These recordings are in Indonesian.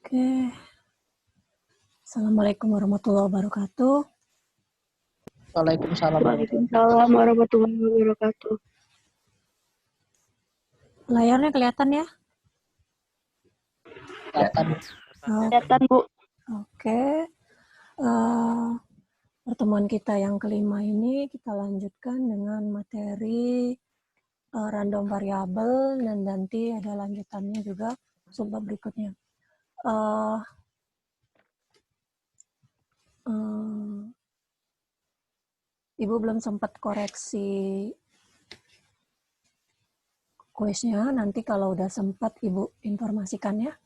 Oke. Assalamualaikum warahmatullahi wabarakatuh. Waalaikumsalam warahmatullahi wabarakatuh. Layarnya kelihatan ya? Kelihatan. Kelihatan, Bu. Oke. Pertemuan kita yang kelima ini kita lanjutkan dengan materi random variable dan nanti ada lanjutannya juga subbab berikutnya. Ibu belum sempat koreksi kuisnya, nanti kalau udah sempat Ibu informasikan ya.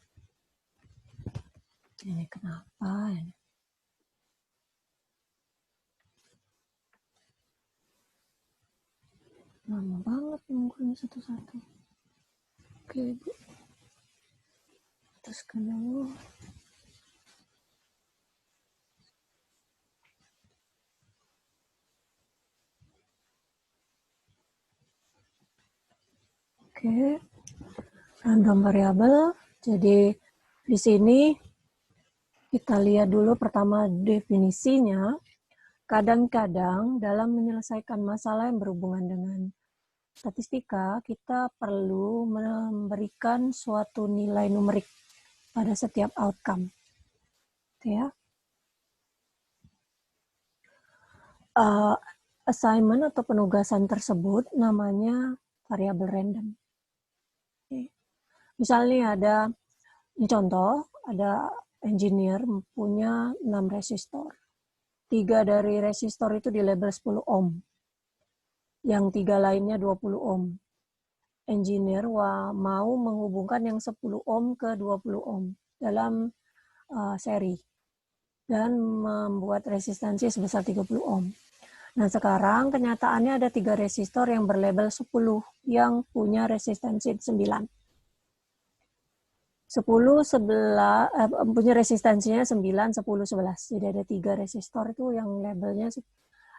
Ini kenapa ini? Lama banget nungguin satu-satu. Oke, Bu. Teruskan dulu. Oke. Random variable. Jadi di sini kita lihat dulu pertama definisinya. Kadang-kadang dalam menyelesaikan masalah yang berhubungan dengan statistika, kita perlu memberikan suatu nilai numerik pada setiap outcome. Oke ya. Assignment atau penugasan tersebut namanya variabel random. Oke. Misalnya ada, ini contoh, ada engineer punya 6 resistor. 3 dari resistor itu di label 10 ohm. Yang 3 lainnya 20 ohm. Engineer mau menghubungkan yang 10 ohm ke 20 ohm dalam seri. Dan membuat resistansi sebesar 30 ohm. Nah sekarang kenyataannya ada 3 resistor yang berlabel 10 yang punya resistansi 9. 10, punya resistansinya 9, 10, 11. Jadi ada 3 resistor itu yang labelnya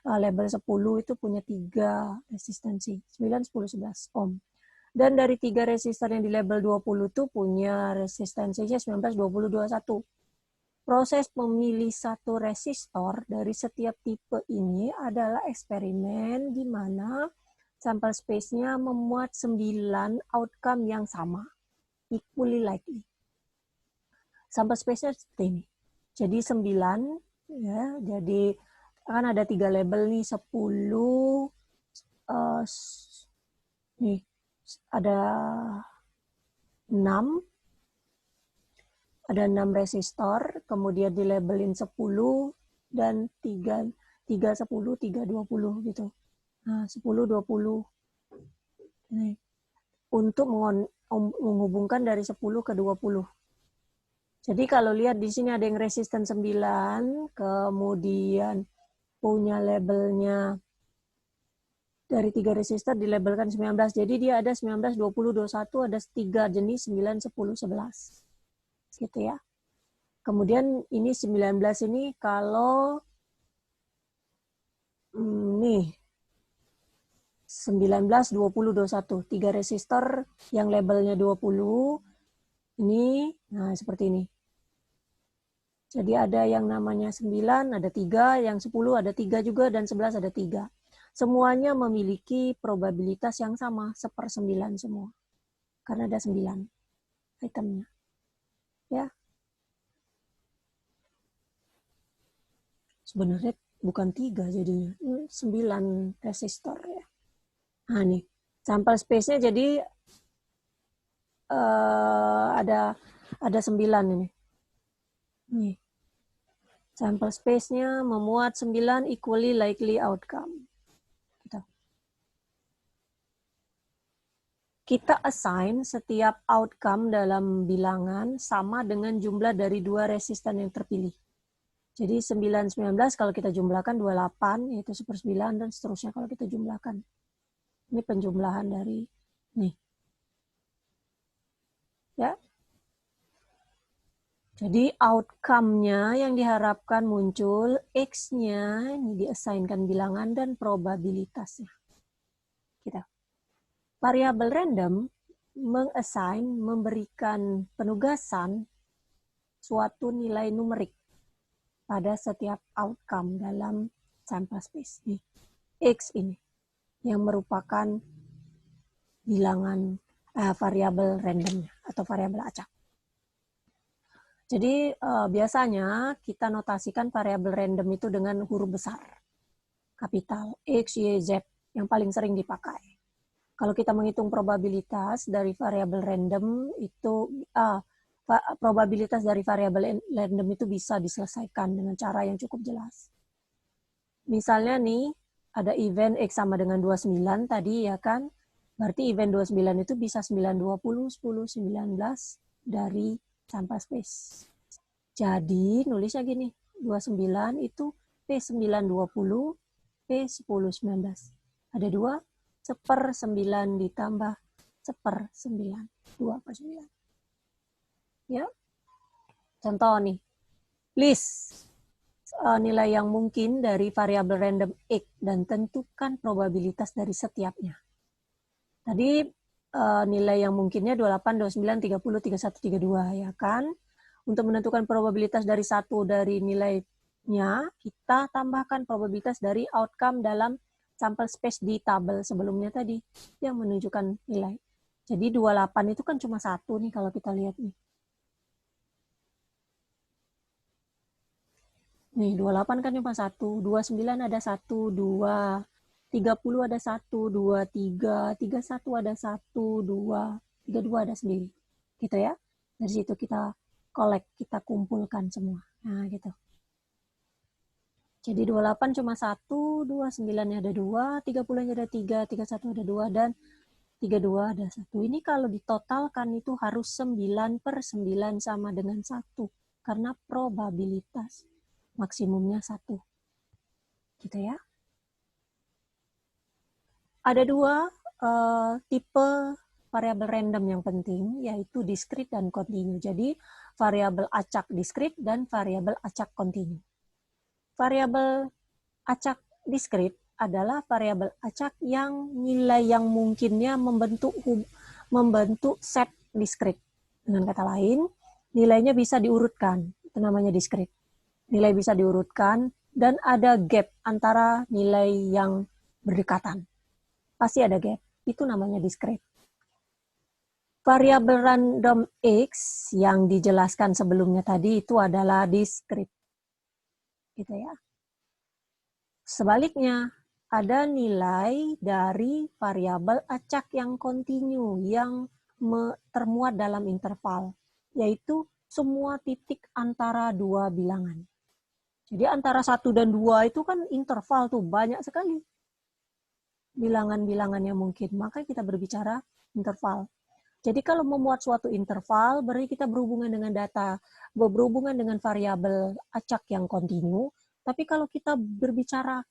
label 10 itu punya 3 resistansi, 9, 10, 11 ohm. Dan dari 3 resistor yang di label 20 itu punya resistansinya 19, 20, 21. Proses memilih satu resistor dari setiap tipe ini adalah eksperimen di mana sampel space-nya memuat 9 outcome yang sama, equally likely. Sampel space-nya seperti ini. Jadi 9, ya, jadi kan ada 3 label nih, 10, nih, ada 6, ada 6 resistor, kemudian dilabelin 10, dan 3, 10, 3, 20 gitu. Nah, 10, 20. Nih. Untuk menghubungkan dari 10 ke 20. Jadi kalau lihat di sini ada yang resisten 9, kemudian punya labelnya dari 3 resistor dilabelkan 19. Jadi dia ada 19, 20, 21, ada 3 jenis 9, 10, 11. Gitu ya. Kemudian ini 19 ini kalau nih 19, 20, 21. 3 resistor yang labelnya 20 ini, nah seperti ini. Jadi ada yang namanya 9, ada 3, yang 10 ada 3 juga, dan 11 ada 3. Semuanya memiliki probabilitas yang sama, 1/9 semua. Karena ada 9 itemnya. Ya. Sebenarnya bukan 3 jadinya, 9 resistor ya. Nah nih, sampel space-nya jadi ada 9 ini. Nih. Sampel space-nya memuat 9 equally likely outcome. Kita assign setiap outcome dalam bilangan sama dengan jumlah dari 2 resistan yang terpilih. Jadi 9, 19 kalau kita jumlahkan 28, yaitu 1/9, dan seterusnya kalau kita jumlahkan. Ini penjumlahan dari nih. Ya. Jadi outcome-nya yang diharapkan muncul, X-nya ini di-assign-kan bilangan dan probabilitasnya. Kita. Variabel random meng-assign, memberikan penugasan suatu nilai numerik pada setiap outcome dalam sample space. Nih, X ini yang merupakan bilangan variabel randomnya atau variabel acak. Jadi biasanya kita notasikan variabel random itu dengan huruf besar, kapital, X, Y, Z, yang paling sering dipakai. Kalau kita menghitung probabilitas dari variabel random itu, probabilitas dari variabel random itu bisa diselesaikan dengan cara yang cukup jelas. Misalnya nih, ada event X sama dengan 29 tadi ya kan, berarti event 29 itu bisa 9, 20, 10, 19 dari sample space. Jadi nulisnya gini, 29 itu P9 20, P10 19. Ada 2, 1/9 ditambah 1/9, 2/9. Ya. Contoh nih, list nilai yang mungkin dari variabel random X dan tentukan probabilitas dari setiapnya. Tadi nilai yang mungkinnya 28, 29, 30, 31, 32 ya kan. Untuk menentukan probabilitas dari satu dari nilainya, kita tambahkan probabilitas dari outcome dalam sample space di tabel sebelumnya tadi yang menunjukkan nilai. Jadi 28 itu kan cuma satu nih kalau kita lihat nih. Nih 28 kan cuma satu, 29 ada 1, 2, 30 ada 1, 2, 3, 31 ada 1, 2, 32 ada sendiri. Gitu ya. Dari situ kita kita kumpulkan semua. Nah, gitu. Jadi 28 cuma 1, 29-nya ada 2, 30-nya ada 3, 31 ada 2, dan 32 ada 1. Ini kalau ditotalkan itu harus 9/9 sama dengan 1. Karena probabilitas maksimumnya 1. Gitu ya. Ada 2 tipe variabel random yang penting, yaitu discrete dan continue. Jadi, variabel acak discrete dan variabel acak continue. Variabel acak discrete adalah variabel acak yang nilai yang mungkinnya membentuk set discrete. Dengan kata lain, nilainya bisa diurutkan. Itu namanya discrete. Nilai bisa diurutkan dan ada gap antara nilai yang berdekatan. Pasti ada gap. Itu namanya discrete. Variabel random X yang dijelaskan sebelumnya tadi itu adalah discrete. Gitu ya. Sebaliknya, ada nilai dari variabel acak yang kontinu yang termuat dalam interval, yaitu semua titik antara dua bilangan. Jadi antara 1 dan 2 itu kan interval tuh banyak sekali bilangan-bilangan yang mungkin. Maka kita berbicara interval. Jadi kalau memuat suatu interval, berarti kita berhubungan dengan data, berhubungan dengan variabel acak yang kontinu. Tapi kalau kita berbicara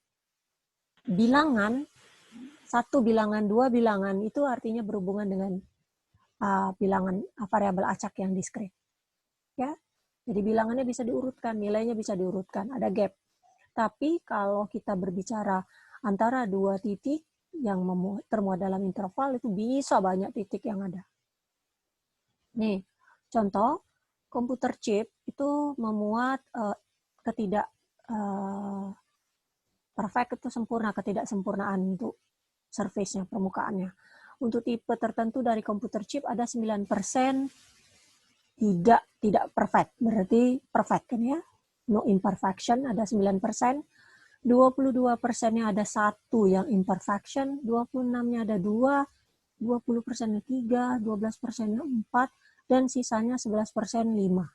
bilangan, 1 bilangan, 2 bilangan, itu artinya berhubungan dengan bilangan variabel acak yang diskret. Ya, jadi bilangannya bisa diurutkan, nilainya bisa diurutkan, ada gap. Tapi kalau kita berbicara antara 2 titik yang termuat dalam interval, itu bisa banyak titik yang ada. Nih, contoh, komputer chip itu memuat perfect itu sempurna, ketidaksempurnaan untuk surface-nya, permukaannya. Untuk tipe tertentu dari komputer chip ada 9% tidak perfect, berarti perfect kan ya. No imperfection ada 9%, 22%-nya ada 1 yang imperfection, 26-nya ada 2, 20%-nya 3, 12%-nya 4, dan sisanya 11% 5.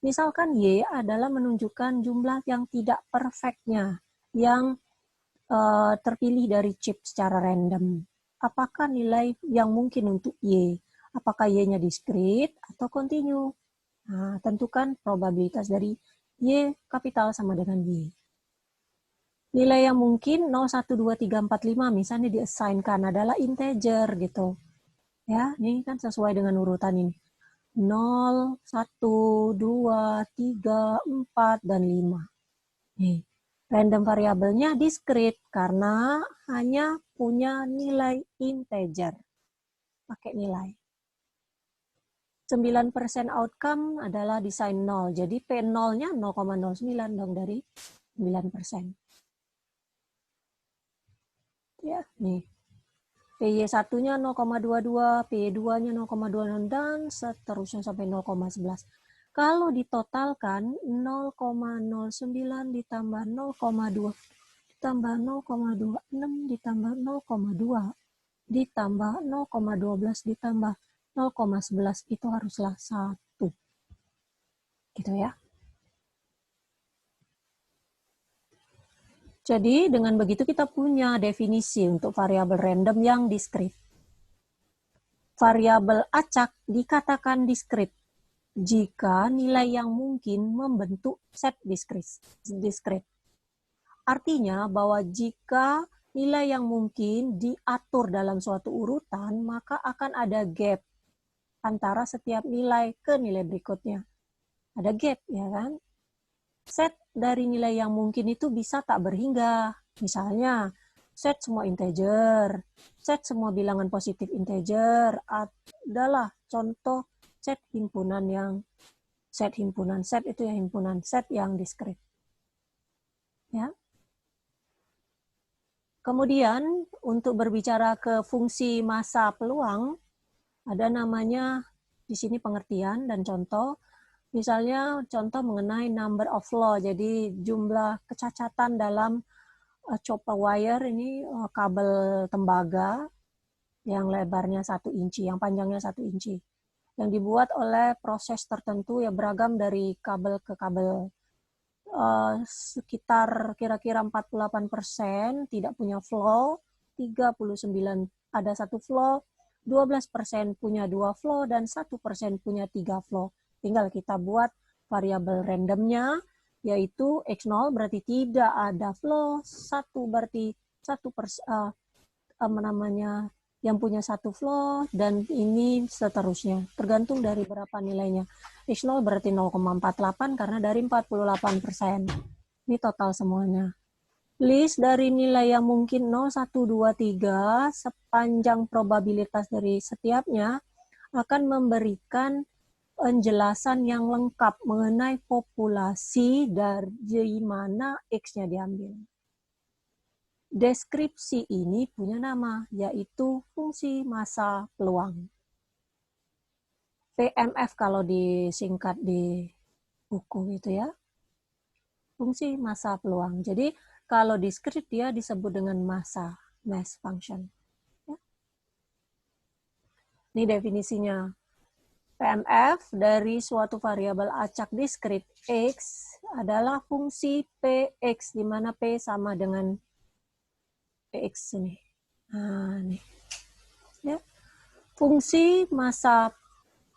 Misalkan Y adalah menunjukkan jumlah yang tidak perfectnya, yang terpilih dari chip secara random. Apakah nilai yang mungkin untuk Y? Apakah Y-nya discrete atau continue? Nah, tentukan probabilitas dari Y kapital sama dengan Y. Nilai yang mungkin 0, 1, 2, 3, 4, 5 misalnya di-assign-kan adalah integer gitu. Ya, ini kan sesuai dengan urutan ini. 0, 1, 2, 3, 4, dan 5. Nih, random variabelnya discrete karena hanya punya nilai integer. Pakai nilai. 9% outcome adalah desain 0. Jadi P0-nya 0,09 dong dari 9%. Ya, nih. PY1-nya 0,22, PY2-nya 0,26, dan seterusnya sampai 0,11. Kalau ditotalkan 0,09 ditambah 0,2 ditambah 0,26 ditambah 0,2 ditambah 0,12 ditambah 0,11 itu haruslah 1. Gitu ya. Jadi dengan begitu kita punya definisi untuk variabel random yang diskrit. Variabel acak dikatakan diskrit jika nilai yang mungkin membentuk set diskrit. Artinya bahwa jika nilai yang mungkin diatur dalam suatu urutan, maka akan ada gap antara setiap nilai ke nilai berikutnya. Ada gap, ya kan? Set dari nilai yang mungkin itu bisa tak berhingga. Misalnya, set semua integer, set semua bilangan positif integer adalah contoh set himpunan set itu ya himpunan set yang diskrit. Ya. Kemudian untuk berbicara ke fungsi massa peluang, ada namanya di sini pengertian dan contoh. Misalnya contoh mengenai number of flaw, jadi jumlah kecacatan dalam chopper wire ini kabel tembaga yang lebarnya 1 inci, yang panjangnya 1 inci. Yang dibuat oleh proses tertentu ya beragam dari kabel ke kabel. Sekitar kira-kira 48% tidak punya flaw, 39 ada 1 flaw, 12% punya 2 flaw, dan 1% punya 3 flaw. Tinggal kita buat variabel randomnya, yaitu X0 berarti tidak ada flaw, 1 berarti yang punya 1 flaw, dan ini seterusnya. Tergantung dari berapa nilainya. X0 berarti 0,48 karena dari 48%. Ini total semuanya. List dari nilai yang mungkin 0, 1, 2, 3 sepanjang probabilitas dari setiapnya akan memberikan penjelasan yang lengkap mengenai populasi dari mana X-nya diambil. Deskripsi ini punya nama, yaitu fungsi massa peluang. PMF kalau disingkat di buku itu ya. Fungsi massa peluang. Jadi kalau diskrit dia disebut dengan massa, mass function. Ya. Ini definisinya. PMF dari suatu variabel acak diskrit X adalah fungsi PX, di mana P sama dengan PX ini. Nah, nih. Ya. Fungsi massa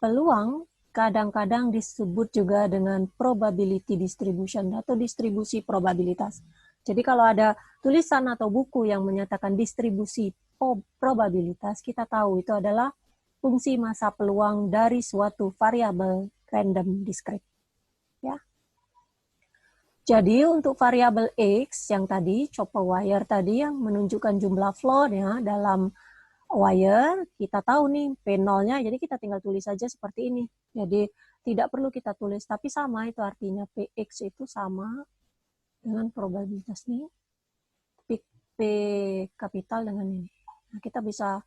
peluang kadang-kadang disebut juga dengan probability distribution atau distribusi probabilitas. Jadi kalau ada tulisan atau buku yang menyatakan distribusi probabilitas, kita tahu itu adalah fungsi massa peluang dari suatu variabel random diskrit. Ya. Jadi untuk variabel X yang tadi, chopper wire tadi yang menunjukkan jumlah flaw-nya dalam wire, kita tahu nih P0-nya, jadi kita tinggal tulis saja seperti ini. Jadi tidak perlu kita tulis, tapi sama itu artinya PX itu sama dengan probabilitas nih. P kapital dengan ini. Nah, kita bisa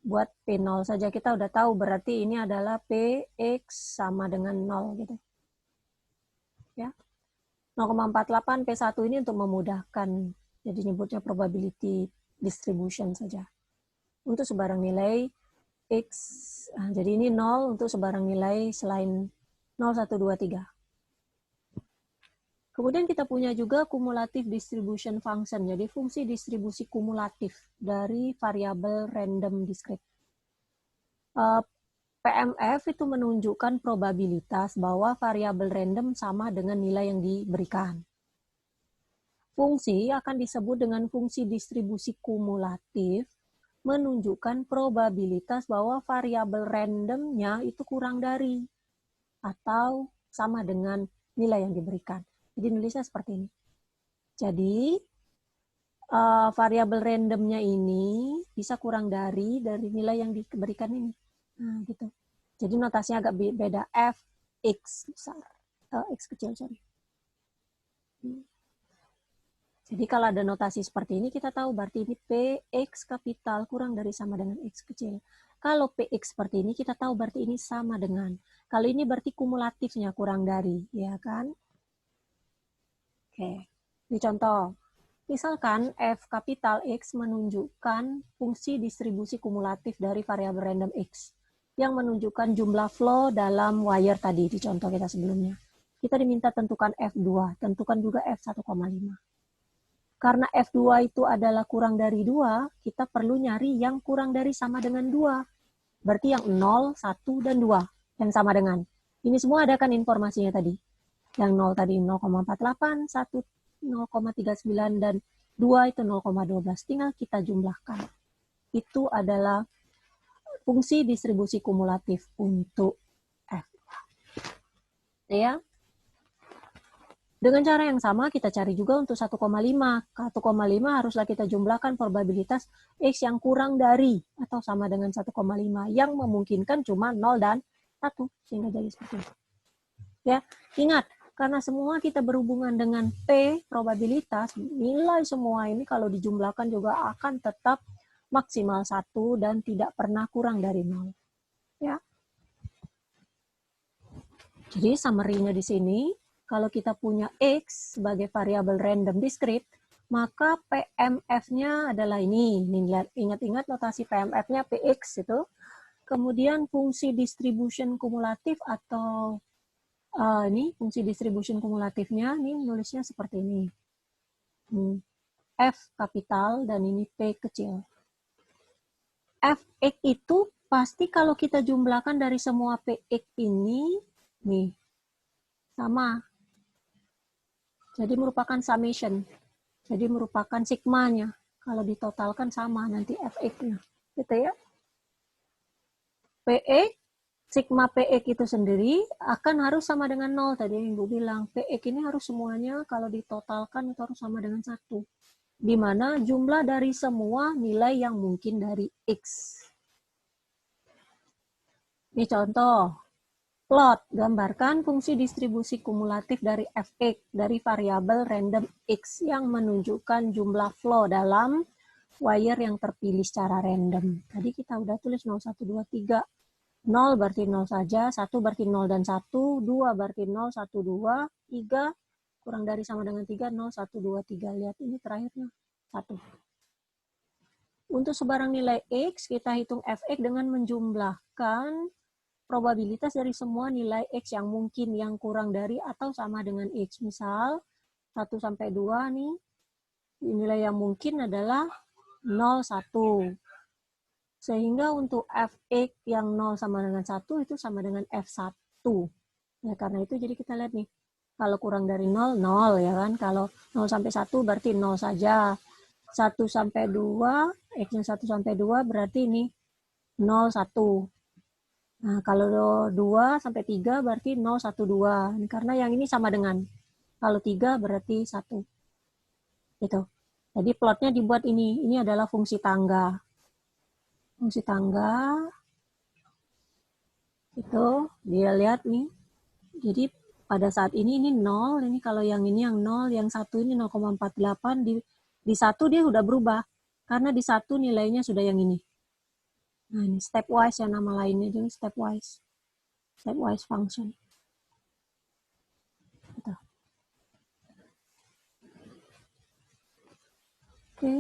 buat P0 saja, kita udah tahu berarti ini adalah PX sama dengan 0 gitu. Ya. 0,48 P1 ini untuk memudahkan, jadi nyebutnya probability distribution saja. Untuk sebarang nilai X, jadi ini 0 untuk sebarang nilai selain 0, 1, 2, 3. Kemudian kita punya juga cumulative distribution function, jadi fungsi distribusi kumulatif dari variabel random diskrit. PMF itu menunjukkan probabilitas bahwa variabel random sama dengan nilai yang diberikan. Fungsi akan disebut dengan fungsi distribusi kumulatif, menunjukkan probabilitas bahwa variabel randomnya itu kurang dari atau sama dengan nilai yang diberikan. Jadi nulisnya seperti ini. Jadi variabel randomnya ini bisa kurang dari nilai yang diberikan ini. Nah, gitu. Jadi notasinya agak beda. Fx besar. X kecil, sorry. Jadi kalau ada notasi seperti ini, kita tahu berarti ini Px kapital kurang dari sama dengan X kecil. Kalau Px seperti ini, kita tahu berarti ini sama dengan. Kalau ini berarti kumulatifnya kurang dari, ya kan? Oke, ini contoh. Misalkan F kapital X menunjukkan fungsi distribusi kumulatif dari variabel random X yang menunjukkan jumlah flow dalam wire tadi di contoh kita sebelumnya. Kita diminta tentukan F2, tentukan juga F1,5. Karena F2 itu adalah kurang dari 2, kita perlu nyari yang kurang dari sama dengan 2. Berarti yang 0, 1, dan 2 yang sama dengan. Ini semua ada kan informasinya tadi. Yang 0 tadi 0,48, 1 0,39, dan 2 itu 0,12. Tinggal kita jumlahkan. Itu adalah fungsi distribusi kumulatif untuk F. Ya. Dengan cara yang sama, kita cari juga untuk 1,5. 1,5 haruslah kita jumlahkan probabilitas X yang kurang dari atau sama dengan 1,5, yang memungkinkan cuma 0 dan 1, sehingga jadi seperti itu. Ya, ingat, karena semua kita berhubungan dengan P, probabilitas, nilai semua ini kalau dijumlahkan juga akan tetap maksimal 1 dan tidak pernah kurang dari 0. Ya. Jadi summary-nya di sini, kalau kita punya X sebagai variabel random discrete, maka PMF-nya adalah ini. Ingat-ingat notasi PMF-nya PX itu. Kemudian fungsi distribution kumulatif atau ini fungsi distribution kumulatifnya, ini nulisnya seperti ini. F kapital dan ini P kecil. Fx itu pasti kalau kita jumlahkan dari semua Px ini, nih, sama. Jadi merupakan summation. Jadi merupakan sigmanya. Kalau ditotalkan sama nanti Fx-nya. Gitu ya. Px, sigma Px itu sendiri akan harus sama dengan 0. Tadi yang Ibu bilang, Px ini harus semuanya kalau ditotalkan itu harus sama dengan 1. Di mana jumlah dari semua nilai yang mungkin dari X. Ini contoh. Plot, gambarkan fungsi distribusi kumulatif dari Fx dari variabel random X yang menunjukkan jumlah flow dalam wire yang terpilih secara random. Tadi kita udah tulis 0, 1, 2, 3. 0 berarti 0 saja, 1 berarti 0 dan 1, 2 berarti 0, 1, 2, 3, kurang dari sama dengan 3, 0, 1, 2, 3. Lihat ini terakhirnya, 1. Untuk sebarang nilai X, kita hitung Fx dengan menjumlahkan probabilitas dari semua nilai X yang mungkin yang kurang dari atau sama dengan X. Misal, 1 sampai 2 nih, nilai yang mungkin adalah 0, 1. Sehingga untuk Fx yang 0 sama dengan 1 itu sama dengan F1. Ya, karena itu jadi kita lihat nih, kalau kurang dari 0, 0 ya kan. Kalau 0 sampai 1 berarti 0 saja. 1 sampai 2, X-nya 1 sampai 2 berarti ini 0, 1. Nah, kalau 2 sampai 3 berarti 0, 1, 2. Karena yang ini sama dengan. Kalau 3 berarti 1. Gitu. Jadi plotnya dibuat ini. Ini adalah fungsi tangga. Fungsi tangga. Itu dia lihat nih. Jadi pada saat ini 0. Ini kalau yang ini yang 0. Yang 1 ini 0,48. Di 1 dia sudah berubah. Karena di 1 nilainya sudah yang ini. Nah, ini stepwise yang nama lainnya juga stepwise. Stepwise function. Gitu. Oke.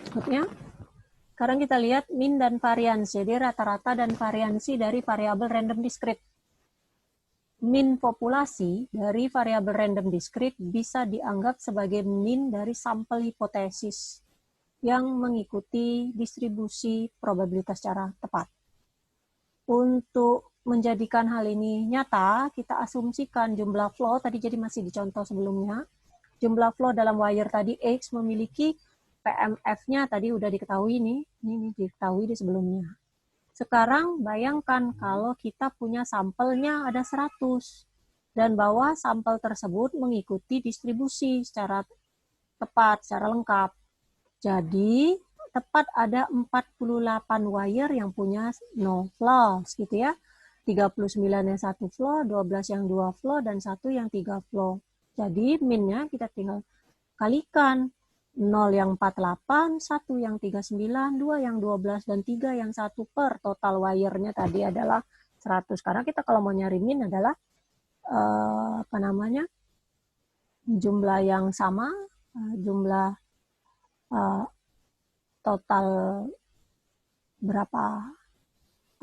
Berikutnya, sekarang kita lihat min dan variansi. Jadi rata-rata dan variansi dari variabel random discrete. Min populasi dari variabel random discrete bisa dianggap sebagai min dari sampel hipotesis yang mengikuti distribusi probabilitas secara tepat. Untuk menjadikan hal ini nyata, kita asumsikan jumlah flow, tadi jadi masih di contoh sebelumnya, jumlah flow dalam wire tadi X memiliki PMF-nya tadi udah diketahui nih, ini diketahui di sebelumnya. Sekarang bayangkan kalau kita punya sampelnya ada 100, dan bahwa sampel tersebut mengikuti distribusi secara tepat, secara lengkap. Jadi, tepat ada 48 wire yang punya no flaws gitu ya. 39 yang 1 flaw, 12 yang 2 flaw, dan 1 yang 3 flaw. Jadi minnya kita tinggal kalikan. 0 yang 48, 1 yang 39, 2 yang 12, dan 3 yang 1 per total wire-nya tadi adalah 100. Karena kita kalau mau nyari min adalah jumlah yang sama, jumlah total berapa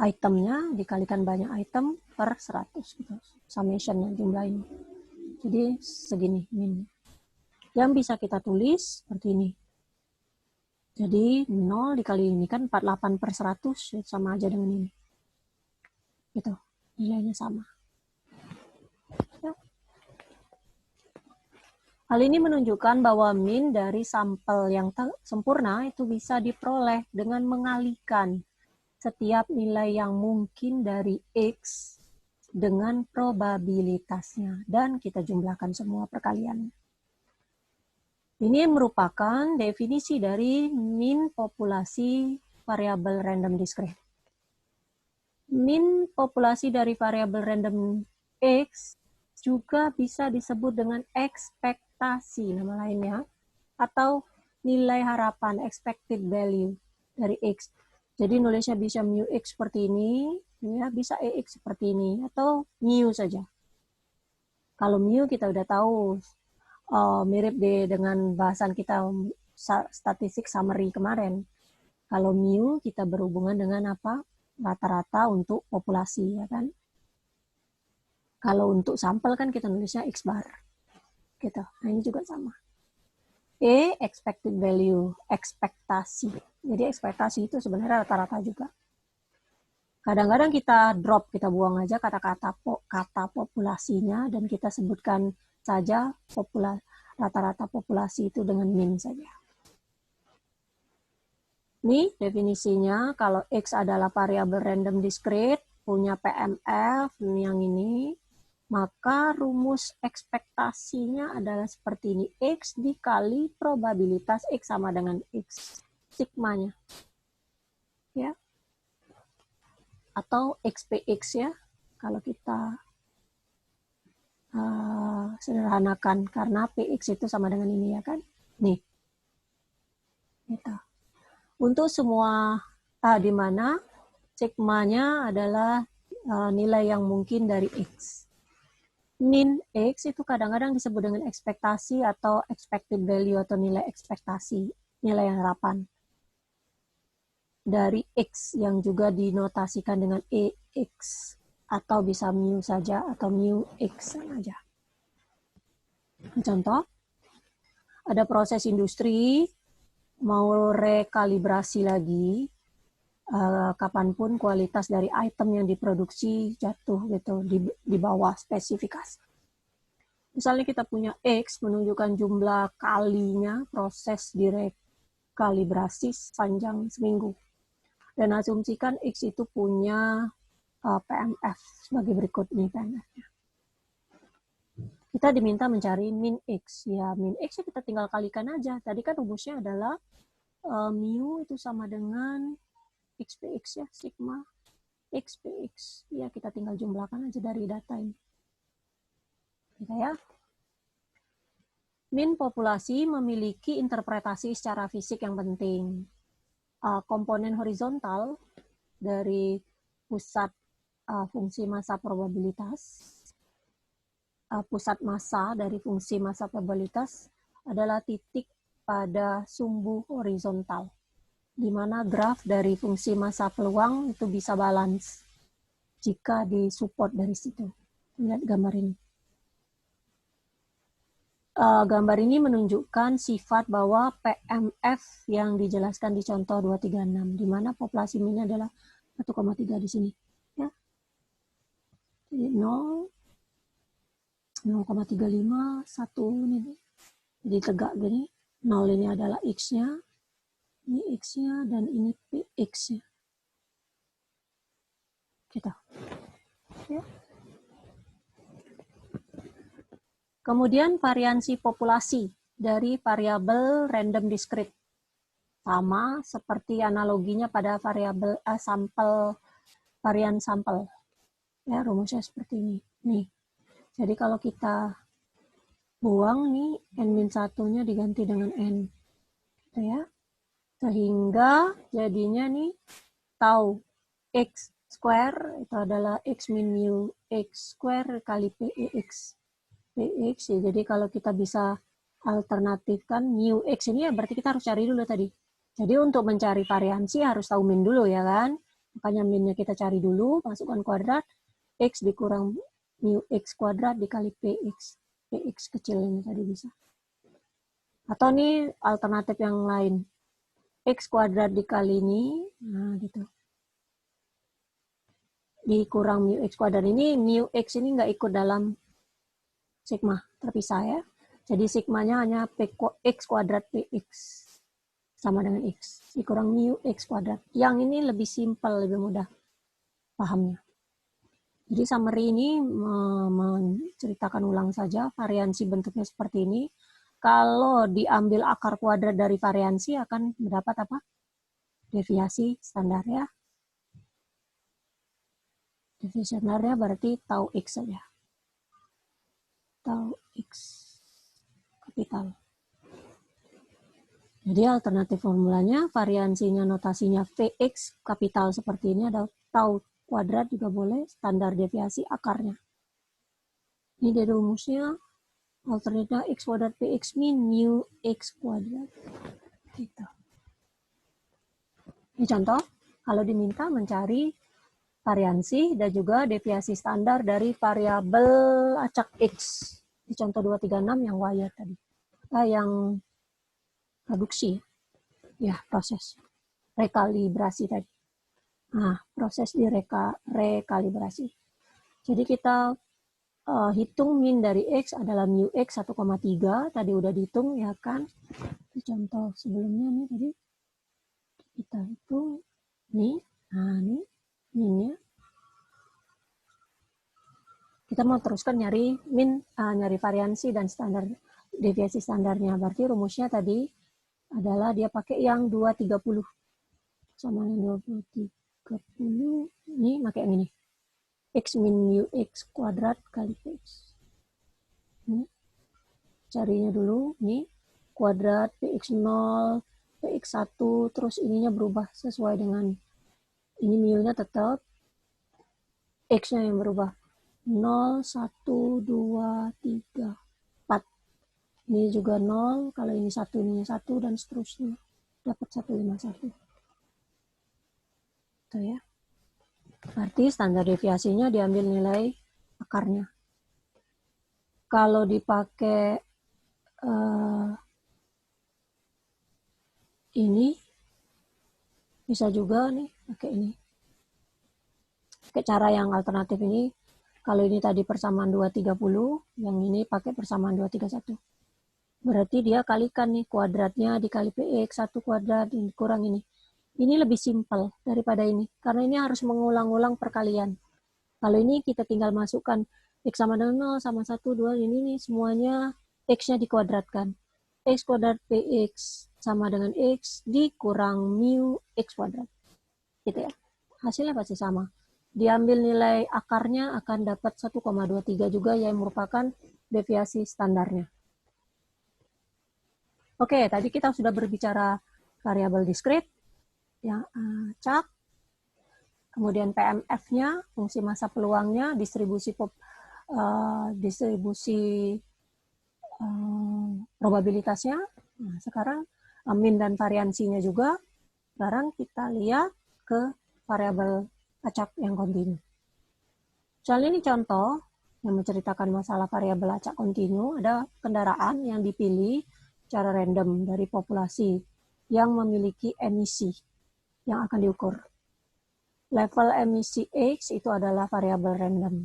itemnya dikalikan banyak item per 100 gitu. Summationnya jumlah ini. Jadi segini min. Yang bisa kita tulis seperti ini. Jadi 0 dikali ini kan 48 per 100 sama aja dengan ini. Gitu. Nilainya sama. Ya. Hal ini menunjukkan bahwa min dari sampel yang sempurna itu bisa diperoleh dengan mengalihkan setiap nilai yang mungkin dari X dengan probabilitasnya. Dan kita jumlahkan semua perkaliannya. Ini merupakan definisi dari min populasi variabel random discrete. Min populasi dari variabel random X juga bisa disebut dengan ekspektasi, nama lainnya, atau nilai harapan, expected value dari X. Jadi nulisnya bisa mu X seperti ini, ya, bisa EX seperti ini, atau mu saja. Kalau mu kita udah tahu, mirip dengan bahasan kita statistik summary kemarin. Kalau mu kita berhubungan dengan apa? Rata-rata untuk populasi, ya kan? Kalau untuk sampel kan kita nulisnya X bar. Gitu. Nah, ini juga sama. Expected value, ekspektasi. Jadi ekspektasi itu sebenarnya rata-rata juga. Kadang-kadang kita drop, kita buang aja kata populasinya dan kita sebutkan saja rata-rata populasi itu dengan min saja. Ini definisinya, kalau X adalah variabel random discrete, punya PMF, yang ini, maka rumus ekspektasinya adalah seperti ini. X dikali probabilitas X sama dengan X. Sigmanya. Ya. Atau XPX ya, kalau kita sederhanakan. Karena PX itu sama dengan ini ya kan. Nih. Gitu. Untuk semua di mana sigmanya adalah nilai yang mungkin dari X. Min X itu kadang-kadang disebut dengan ekspektasi atau expected value atau nilai ekspektasi, nilai harapan dari X yang juga dinotasikan dengan EX atau bisa mu saja atau mu X saja. Contoh, ada proses industri mau rekalibrasi lagi, kapanpun kualitas dari item yang diproduksi jatuh gitu di bawah spesifikasi. Misalnya kita punya X menunjukkan jumlah kalinya proses direkalibrasi sepanjang seminggu. Dan asumsikan X itu punya PMF sebagai berikut nih PMF-nya. Kita diminta mencari min X. Ya, min X kita tinggal kalikan aja. Tadi kan rumusnya adalah mu itu sama dengan XPX ya, sigma XPX. Ya, kita tinggal jumlahkan aja dari data ini. Gitu ya. Min populasi memiliki interpretasi secara fisik yang penting. Komponen horizontal dari pusat fungsi massa probabilitas, pusat massa dari fungsi massa probabilitas adalah titik pada sumbu horizontal, di mana graf dari fungsi massa peluang itu bisa balance jika disupport dari situ. Lihat gambar ini. Gambar ini menunjukkan sifat bahwa PMF yang dijelaskan di contoh 236, di mana populasi minnya adalah 1,3 di sini. Ya. Jadi 0, 0,35, 1 ini. Jadi tegak gini. 0 ini adalah X-nya, ini X-nya, dan ini PX-nya. Gitu. Ya. Kemudian variansi populasi dari variabel random discrete. sama seperti analoginya pada variabel sampel, varian sampel. Ya, rumusnya seperti ini. Nih. Jadi kalau kita buang nih, n-1-nya diganti dengan n. Gitu ya. Sehingga jadinya nih tau x square itu adalah x min mu x square kali px. Px ya, jadi kalau kita bisa alternatifkan mu x ini ya berarti kita harus cari dulu tadi. Jadi untuk mencari variansi harus tahu min dulu ya kan. Makanya minnya kita cari dulu, masukkan kuadrat, x dikurang mu x kuadrat dikali px. Px kecil ini tadi bisa. Atau nih alternatif yang lain. X kuadrat dikali ini, nah gitu. Dikurang mu x kuadrat ini, mu x ini nggak ikut dalam sigma, terpisah ya. Jadi sigmanya hanya x kuadrat px sama dengan x. Dikurang mu x kuadrat. Yang ini lebih simpel, lebih mudah pahamnya. Jadi summary ini menceritakan ulang saja variansi bentuknya seperti ini. Kalau diambil akar kuadrat dari variansi akan mendapat apa? Deviasi standar ya. Deviasi standarnya berarti tau x saja. Tau x kapital. Jadi alternatif formulanya, variansinya notasinya Vx kapital seperti ini, ada tau kuadrat juga boleh, standar deviasi akarnya. Ini dari rumusnya, alternatifnya x kuadrat Px min mu x kuadrat. Gitu. Ini contoh, kalau diminta mencari variansi dan juga deviasi standar dari variabel acak x. Di contoh 236 yang wire tadi. Yang reduksi. Ya, proses rekalibrasi tadi. Nah, proses di rekalibrasi. Jadi kita hitung min dari x adalah mu x 1,3. Tadi udah dihitung ya kan. Di contoh sebelumnya nih tadi. Kita hitung nih. Nah, nih minnya. Kita mau teruskan nyari min, nyari variansi dan standar deviasi standarnya. Berarti rumusnya tadi adalah dia pakai yang 230. Sama yang 230. Ini pakai yang ini. X min mu x kuadrat kali px. Ini. Carinya dulu. Ini kuadrat px0, px1. Terus ininya berubah sesuai dengan ini mu-nya tetap. X-nya yang berubah. 0, 1, 2, 3, 4. Ini juga 0, kalau ini 1, ini 1, dan seterusnya. Dapat 151. Itu ya. Berarti standar deviasinya diambil nilai akarnya. Kalau dipakai ini, bisa juga nih pakai ini. Pakai cara yang alternatif ini, kalau ini tadi persamaan 230, yang ini pakai persamaan 231. Berarti dia kalikan nih kuadratnya dikali px 1 kuadrat kurang ini. Ini lebih simpel daripada ini karena ini harus mengulang-ulang perkalian. Kalau ini kita tinggal masukkan x sama dengan 0 sama 1 2 ini nih semuanya x-nya dikuadratkan. X kuadrat px sama dengan x dikurang mu x kuadrat. Gitu ya. Hasilnya pasti sama. Diambil nilai akarnya akan dapat 1,23 juga yang merupakan deviasi standarnya. Oke, tadi kita sudah berbicara variabel diskrit, ya, acak, kemudian PMF-nya, fungsi massa peluangnya, distribusi probabilitasnya. Nah, sekarang min dan variansinya juga. Sekarang kita lihat ke variabel acak yang kontinu. Soalnya ini contoh yang menceritakan masalah variabel acak kontinu. Ada kendaraan yang dipilih secara random dari populasi yang memiliki emisi yang akan diukur. Level emisi X itu adalah variabel random.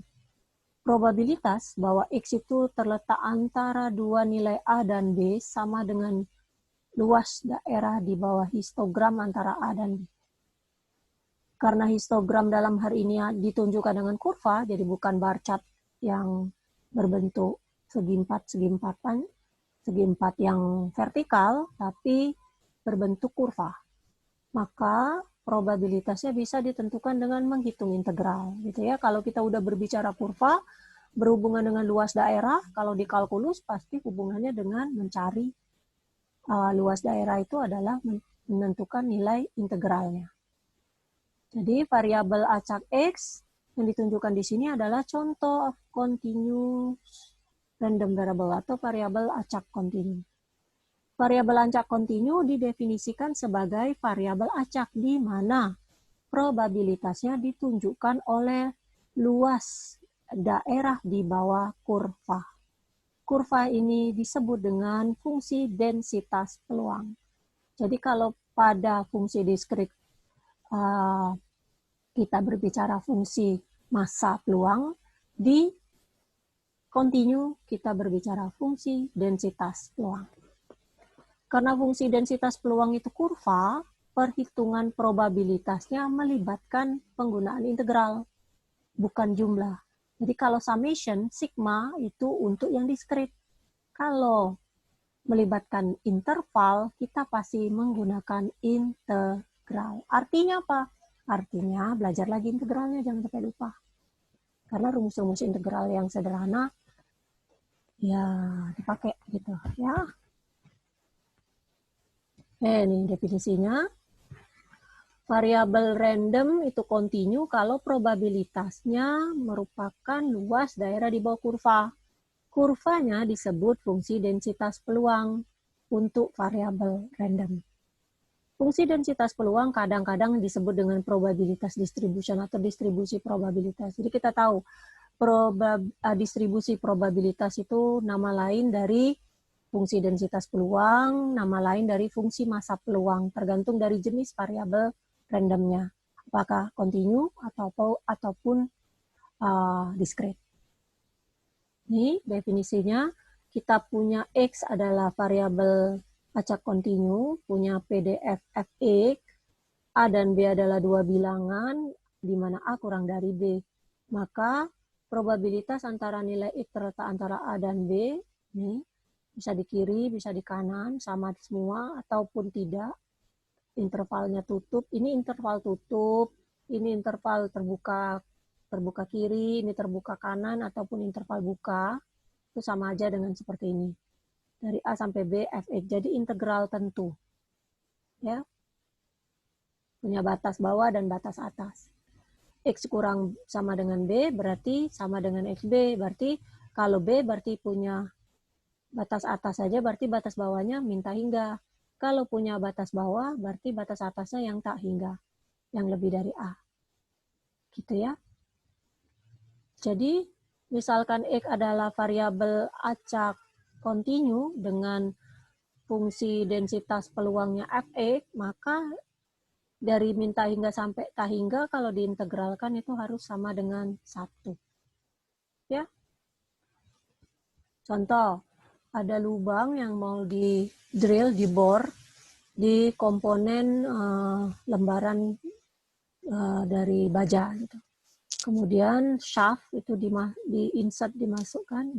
Probabilitas bahwa X itu terletak antara dua nilai A dan B sama dengan luas daerah di bawah histogram antara A dan B. Karena histogram dalam hal ini ditunjukkan dengan kurva, jadi bukan bar chart yang berbentuk segi empat yang vertikal, tapi berbentuk kurva. Maka probabilitasnya bisa ditentukan dengan menghitung integral, gitu ya. Kalau kita udah berbicara kurva, berhubungan dengan luas daerah, kalau di kalkulus pasti hubungannya dengan mencari luas daerah itu adalah menentukan nilai integralnya. Jadi variabel acak X yang ditunjukkan di sini adalah contoh continuous random variable atau variabel acak kontinu. Variabel acak kontinu didefinisikan sebagai variabel acak di mana probabilitasnya ditunjukkan oleh luas daerah di bawah kurva. Kurva ini disebut dengan fungsi densitas peluang. Jadi kalau pada fungsi diskrit kita berbicara fungsi massa peluang, di kontinu kita berbicara fungsi densitas peluang. Karena fungsi densitas peluang itu kurva, perhitungan probabilitasnya melibatkan penggunaan integral, bukan jumlah. Jadi kalau summation, sigma itu untuk yang diskrit. Kalau melibatkan interval, kita pasti menggunakan integral. Artinya apa? Artinya belajar lagi integralnya, jangan sampai lupa. Karena rumus-rumus integral yang sederhana, ya dipakai gitu ya. Ini definisinya. Variabel random itu kontinu kalau probabilitasnya merupakan luas daerah di bawah kurva. Kurvanya disebut fungsi densitas peluang untuk variabel random. Fungsi densitas peluang kadang-kadang disebut dengan probabilitas distribution atau distribusi probabilitas. Jadi kita tahu distribusi probabilitas itu nama lain dari fungsi densitas peluang, nama lain dari fungsi massa peluang, tergantung dari jenis variabel randomnya, apakah kontinu ataupun diskrit. Ini definisinya, kita punya X adalah variabel acak kontinu, punya PDF Fx, A dan B adalah dua bilangan, di mana A kurang dari B. Maka probabilitas antara nilai X terletak antara A dan B, nih, bisa di kiri, bisa di kanan, sama semua, ataupun tidak. Intervalnya tutup, ini interval tutup, ini interval terbuka kiri, ini terbuka kanan, ataupun interval buka, itu sama aja dengan seperti ini. Dari A sampai B, Fx, jadi integral tentu. Ya, punya batas bawah dan batas atas. X kurang sama dengan B, berarti sama dengan XB, berarti kalau B berarti punya batas atas saja, berarti batas bawahnya minta hingga. Kalau punya batas bawah, berarti batas atasnya yang tak hingga, yang lebih dari A. Gitu ya. Jadi, misalkan X adalah variabel acak kontinu dengan fungsi densitas peluangnya Fx, maka dari minta hingga sampai tak hingga, kalau diintegralkan itu harus sama dengan 1. Ya. Contoh, ada lubang yang mau di drill, dibor di komponen lembaran dari baja gitu. Kemudian shaft itu insert dimasukkan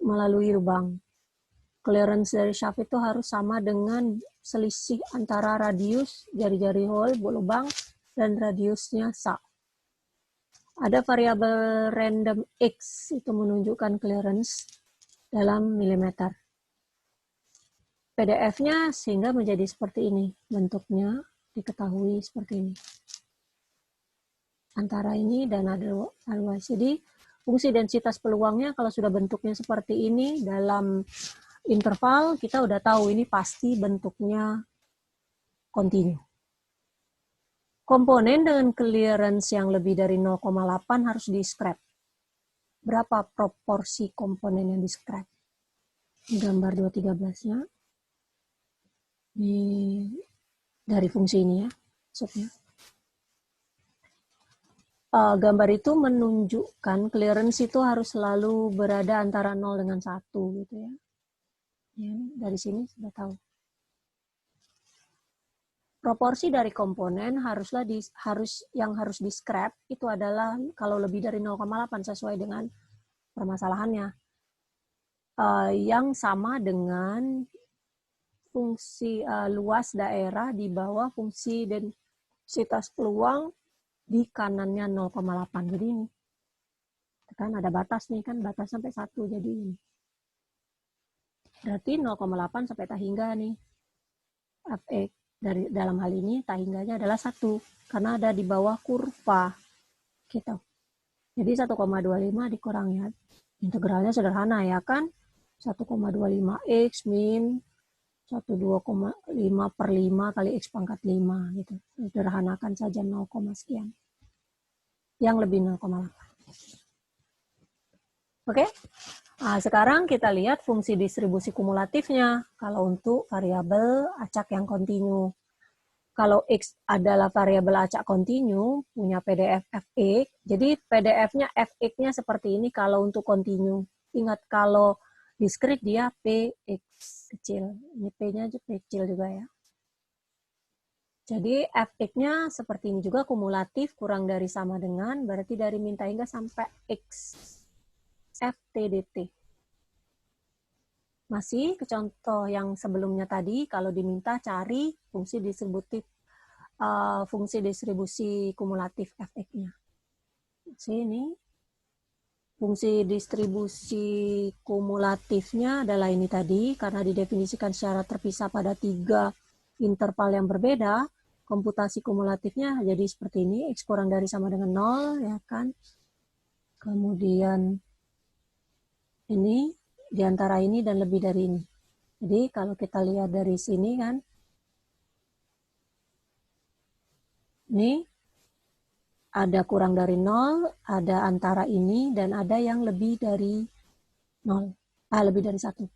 melalui lubang. Clearance dari shaft itu harus sama dengan selisih antara radius jari-jari hole lubang dan radiusnya shaft. Ada variabel random X itu menunjukkan clearance dalam milimeter. PDF-nya sehingga menjadi seperti ini. Bentuknya diketahui seperti ini. Antara ini dan otherwise. Jadi fungsi densitas peluangnya kalau sudah bentuknya seperti ini dalam interval, kita udah tahu ini pasti bentuknya kontinu. Komponen dengan clearance yang lebih dari 0,8 harus di-scrap. Berapa proporsi komponen yang di-scrap? Gambar 213-nya. Dari fungsi ini ya, maksudnya. Gambar itu menunjukkan clearance itu harus selalu berada antara 0 dengan 1 gitu ya. Ya, dari sini sudah tahu. Proporsi dari komponen harus di-scrap itu adalah kalau lebih dari 0,8 sesuai dengan permasalahannya. Yang sama dengan fungsi luas daerah di bawah fungsi densitas peluang di kanannya 0,8. Jadi ini kan ada batas nih, kan batas sampai 1, jadi ini. Berarti 0,8 sampai tak hingga nih. Fx dari dalam hal ini tak hingganya adalah 1 karena ada di bawah kurva gitu. Jadi 1,25 dikurangi, integralnya sederhana ya kan, 1,25x min 12,5 per 5 kali x pangkat 5 gitu. Sederhanakan saja 0, sekian. Yang lebih 0,8. Oke? Nah, sekarang kita lihat fungsi distribusi kumulatifnya kalau untuk variabel acak yang kontinu. Kalau X adalah variabel acak kontinu, punya PDF Fx, jadi PDF-nya Fx-nya seperti ini kalau untuk kontinu. Ingat kalau diskrit dia Px kecil. Ini P-nya kecil juga ya. Jadi Fx-nya seperti ini juga, kumulatif kurang dari sama dengan, berarti dari min tak hingga sampai X. FTDT. Masih ke contoh yang sebelumnya tadi, kalau diminta cari fungsi distribusi kumulatif Fx-nya. Sini fungsi distribusi kumulatifnya adalah ini tadi, karena didefinisikan secara terpisah pada 3 interval yang berbeda, komputasi kumulatifnya jadi seperti ini, X kurang dari sama dengan 0, ya kan. Kemudian ini di antara ini dan lebih dari ini. Jadi kalau kita lihat dari sini kan, ini ada kurang dari 0, ada antara ini, dan ada yang lebih dari 0. Lebih dari 1.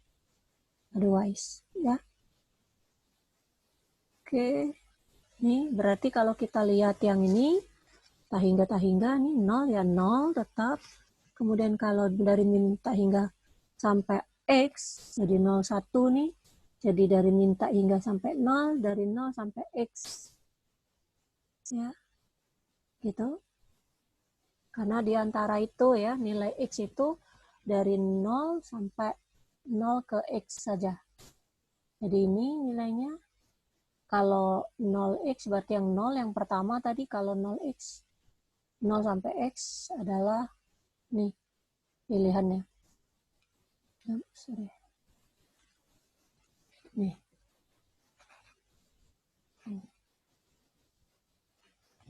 Otherwise, ya. Oke. Ini berarti kalau kita lihat yang ini, tak hingga, ini 0 ya 0 tetap. Kemudian kalau dari min tak hingga sampai X, jadi 0, 1 nih. Jadi dari min tak hingga sampai 0, dari 0 sampai X. Ya, gitu. Karena di antara itu ya, nilai X itu dari 0 sampai 0 ke X saja. Jadi ini nilainya, kalau 0X berarti yang 0 yang pertama tadi, kalau 0X, 0 sampai X adalah nih pilihannya. Sorry. Nih.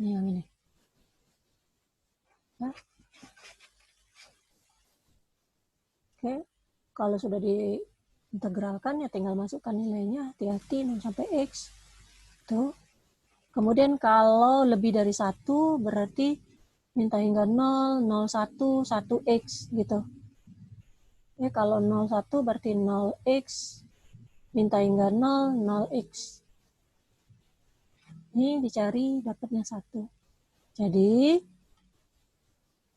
Ini yang ini. Ya. Oke. Kalau sudah diintegralkan ya tinggal masukkan nilainya, hati-hati 0 sampai X. Tuh. Kemudian kalau lebih dari 1 berarti minta hingga 0, 01, 1X gitu. Ya, kalau 01 berarti 0X, minta hingga 0, 0X. Ini dicari dapatnya 1. Jadi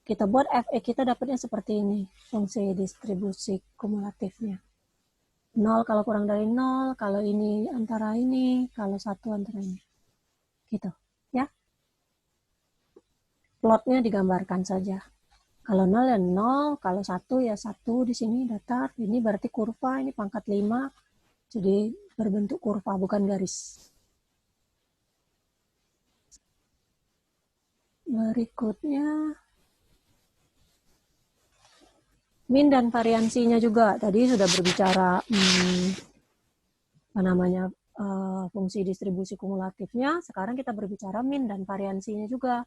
kita buat Fx kita dapatnya seperti ini, fungsi distribusi kumulatifnya. 0 kalau kurang dari 0, kalau ini antara ini, kalau 1 antara ini. Gitu, ya. Plotnya digambarkan saja. Kalau 0 ya 0, kalau 1 ya 1 di sini datar. Ini berarti kurva, ini pangkat 5. Jadi berbentuk kurva, bukan garis. Berikutnya min dan variansinya juga. Tadi sudah berbicara fungsi distribusi kumulatifnya. Sekarang kita berbicara min dan variansinya juga.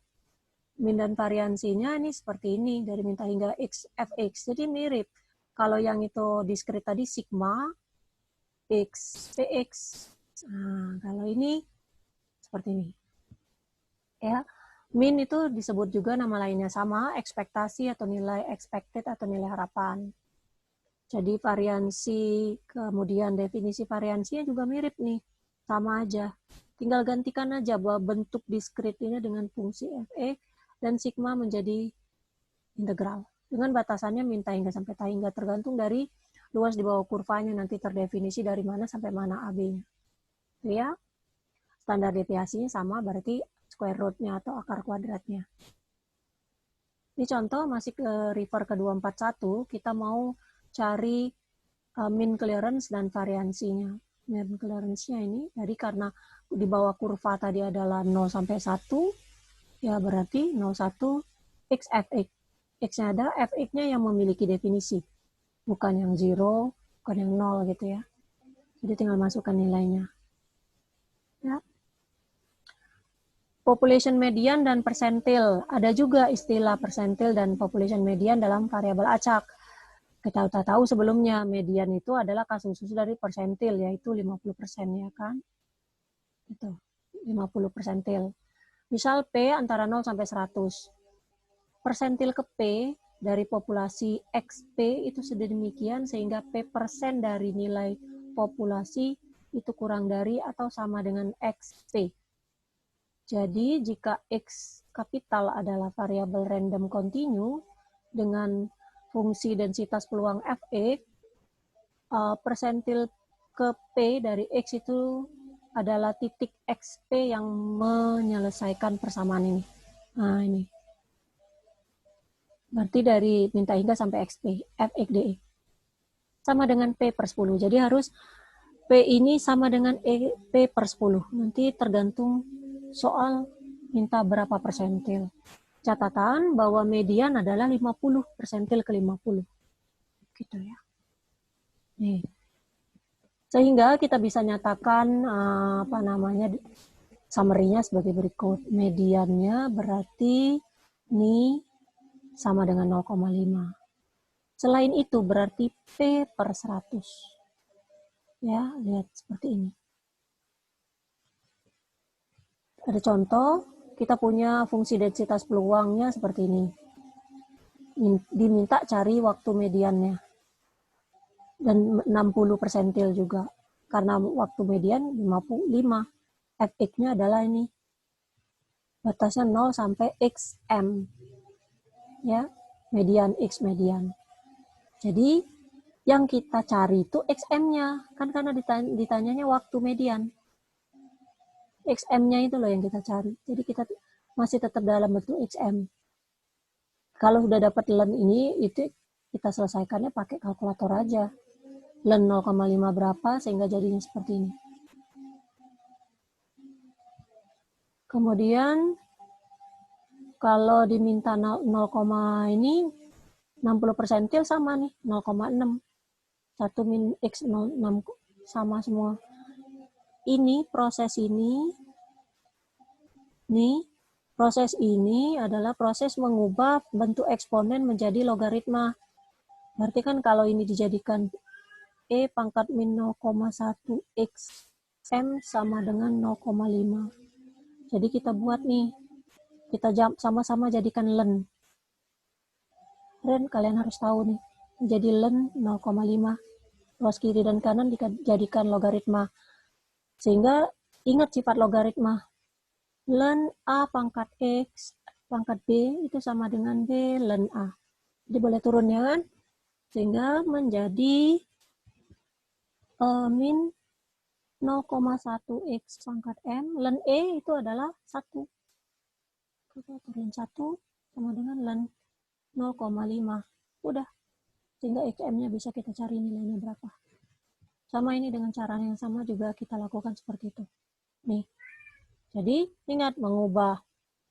Min dan variansinya ini seperti ini, dari min tak hingga X, Fx. Jadi mirip. Kalau yang itu diskrit tadi sigma, X, Px. Nah, kalau ini seperti ini. Ya, min itu disebut juga nama lainnya sama, ekspektasi atau nilai expected atau nilai harapan. Jadi variansi, kemudian definisi variansinya juga mirip nih, sama aja. Tinggal gantikan aja bahwa bentuk diskritnya dengan fungsi Fx dan sigma menjadi integral. Dengan batasannya min tak hingga sampai tak hingga, tergantung dari luas di bawah kurvanya, nanti terdefinisi dari mana sampai mana AB-nya. Ya, standar deviasinya sama, berarti square root-nya atau akar kuadratnya. Ini contoh masih ke refer ke 241, kita mau cari min clearance dan variansinya. mean clearance-nya ini. Jadi karena di bawah kurva tadi adalah 0 sampai 1, ya berarti 01 x fx. X-nya ada, fx-nya yang memiliki definisi. Bukan yang 0, bukan yang 0 gitu ya. Jadi tinggal masukkan nilainya. Ya. Population median dan persentil. Ada juga istilah persentil dan population median dalam variabel acak. Kita sudah tahu sebelumnya median itu adalah kasus-kasus dari persentil, yaitu 50% ya kan. Itu 50 persentil. Misal P antara 0 sampai 100. Persentil ke P dari populasi XP itu sedemikian sehingga P persen dari nilai populasi itu kurang dari atau sama dengan XP. Jadi jika X kapital adalah variabel random continue dengan fungsi densitas peluang Fx, persentil ke P dari X itu adalah titik XP yang menyelesaikan persamaan ini. Nah ini. Berarti dari minta hingga sampai XP, Fx dx. Sama dengan P per 10. Jadi harus P ini sama dengan P per 10. Nanti tergantung soal minta berapa persentil. Catatan bahwa median adalah 50 persentil ke 50. Gitu ya. Nih. Sehingga kita bisa nyatakan summary-nya sebagai berikut. Mediannya berarti ini sama dengan 0,5. Selain itu berarti P per 100. Ya, lihat seperti ini. Ada contoh, kita punya fungsi densitas peluangnya seperti ini. Diminta cari waktu mediannya. Dan 60 persentil juga. Karena waktu median 55. Fx-nya adalah ini. Batasnya 0 sampai xm. Ya, median x median. Jadi, yang kita cari itu xm-nya. Kan karena ditanyanya waktu median. XM-nya itu loh yang kita cari. Jadi kita masih tetap dalam bentuk XM. Kalau sudah dapat len ini, itu kita selesaikannya pakai kalkulator aja. Len 0,5 berapa sehingga jadinya seperti ini. Kemudian kalau diminta 0, ini 60 persentil sama nih, 0,6. 1 min X 0, 6 sama semua. Ini proses ini adalah proses mengubah bentuk eksponen menjadi logaritma. Berarti kan kalau ini dijadikan E pangkat min 0,1 X M sama dengan 0,5. Jadi kita buat nih, kita sama-sama jadikan len. Dan kalian harus tahu nih, jadi len 0,5. Luas kiri dan kanan dijadikan logaritma. Sehingga ingat sifat logaritma. Len A pangkat X pangkat B itu sama dengan B len A. Jadi boleh turun ya kan? Sehingga menjadi min 0,1 X pangkat M. Len E itu adalah 1. Kita turun 1 sama dengan len 0,5. Udah. Sehingga XM-nya bisa kita cari nilainya berapa. Sama ini dengan cara yang sama juga kita lakukan seperti itu. Nih. Jadi ingat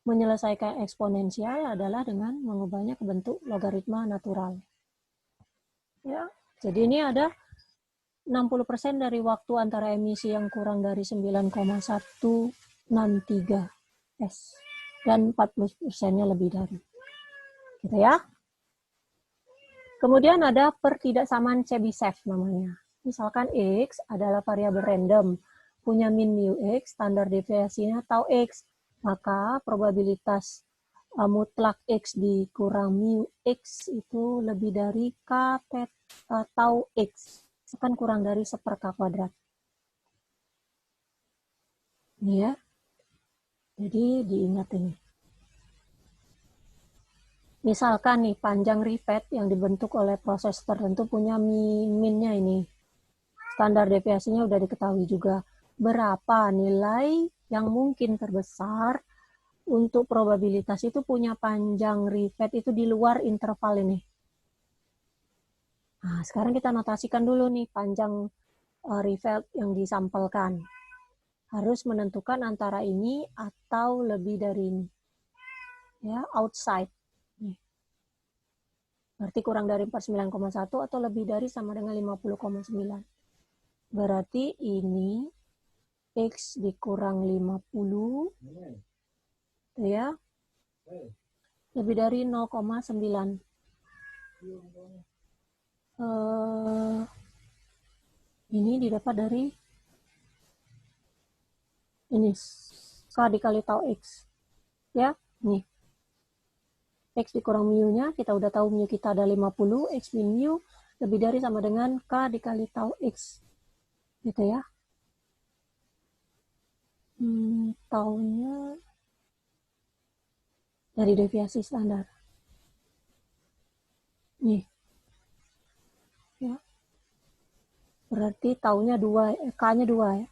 menyelesaikan eksponensial adalah dengan mengubahnya ke bentuk logaritma natural. Ya. Jadi ini ada 60% dari waktu antara emisi yang kurang dari 9,163 S. Dan 40%-nya lebih dari. Gitu ya. Kemudian ada pertidaksamaan Chebyshev namanya. Misalkan X adalah variabel random, punya min mu X, standar deviasinya tau X, maka probabilitas mutlak X dikurang mu X itu lebih dari K tau X, kan kurang dari 1/K kuadrat. Ini ya, jadi diingat ini. Misalkan nih, panjang rivet yang dibentuk oleh proses tertentu punya minnya ini. Standar deviasinya udah diketahui juga. Berapa nilai yang mungkin terbesar untuk probabilitas itu punya panjang rivet itu di luar interval ini. Nah, sekarang kita notasikan dulu nih panjang Rietveld yang disampelkan. Harus menentukan antara ini atau lebih dari ini. Ya, outside. Nih. Berarti kurang dari 49,1 atau lebih dari sama dengan 50,9. Berarti ini X dikurang 50 ya, lebih dari 0,9. Ini didapat dari ini K dikali tau X ya, nih X dikurang mu-nya, kita udah tahu mu kita ada 50, X min mu lebih dari sama dengan K dikali tau X gitu ya. Taunya dari deviasi standar nih ya, berarti taunya 2, K-nya 2 ya.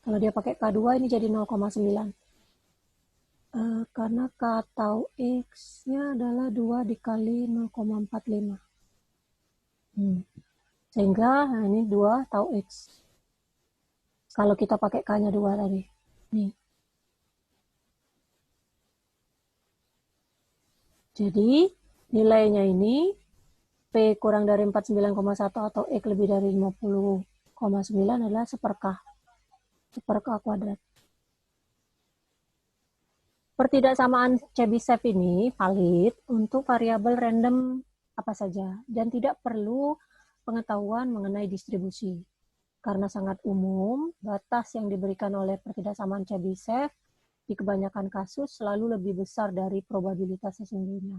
Kalau dia pakai K2 ini jadi 0,9. Karena K tau X-nya adalah 2 dikali 0,45. Sehingga ini 2 tau X. Kalau kita pakai K-nya 2 tadi. Nih. Jadi nilainya ini P kurang dari 49,1 atau X lebih dari 50,9 adalah 1/K. 1/K kuadrat. Pertidaksamaan Chebyshev ini valid untuk variabel random apa saja dan tidak perlu pengetahuan mengenai distribusi. Karena sangat umum, batas yang diberikan oleh pertidaksamaan Chebyshev di kebanyakan kasus selalu lebih besar dari probabilitas sesungguhnya.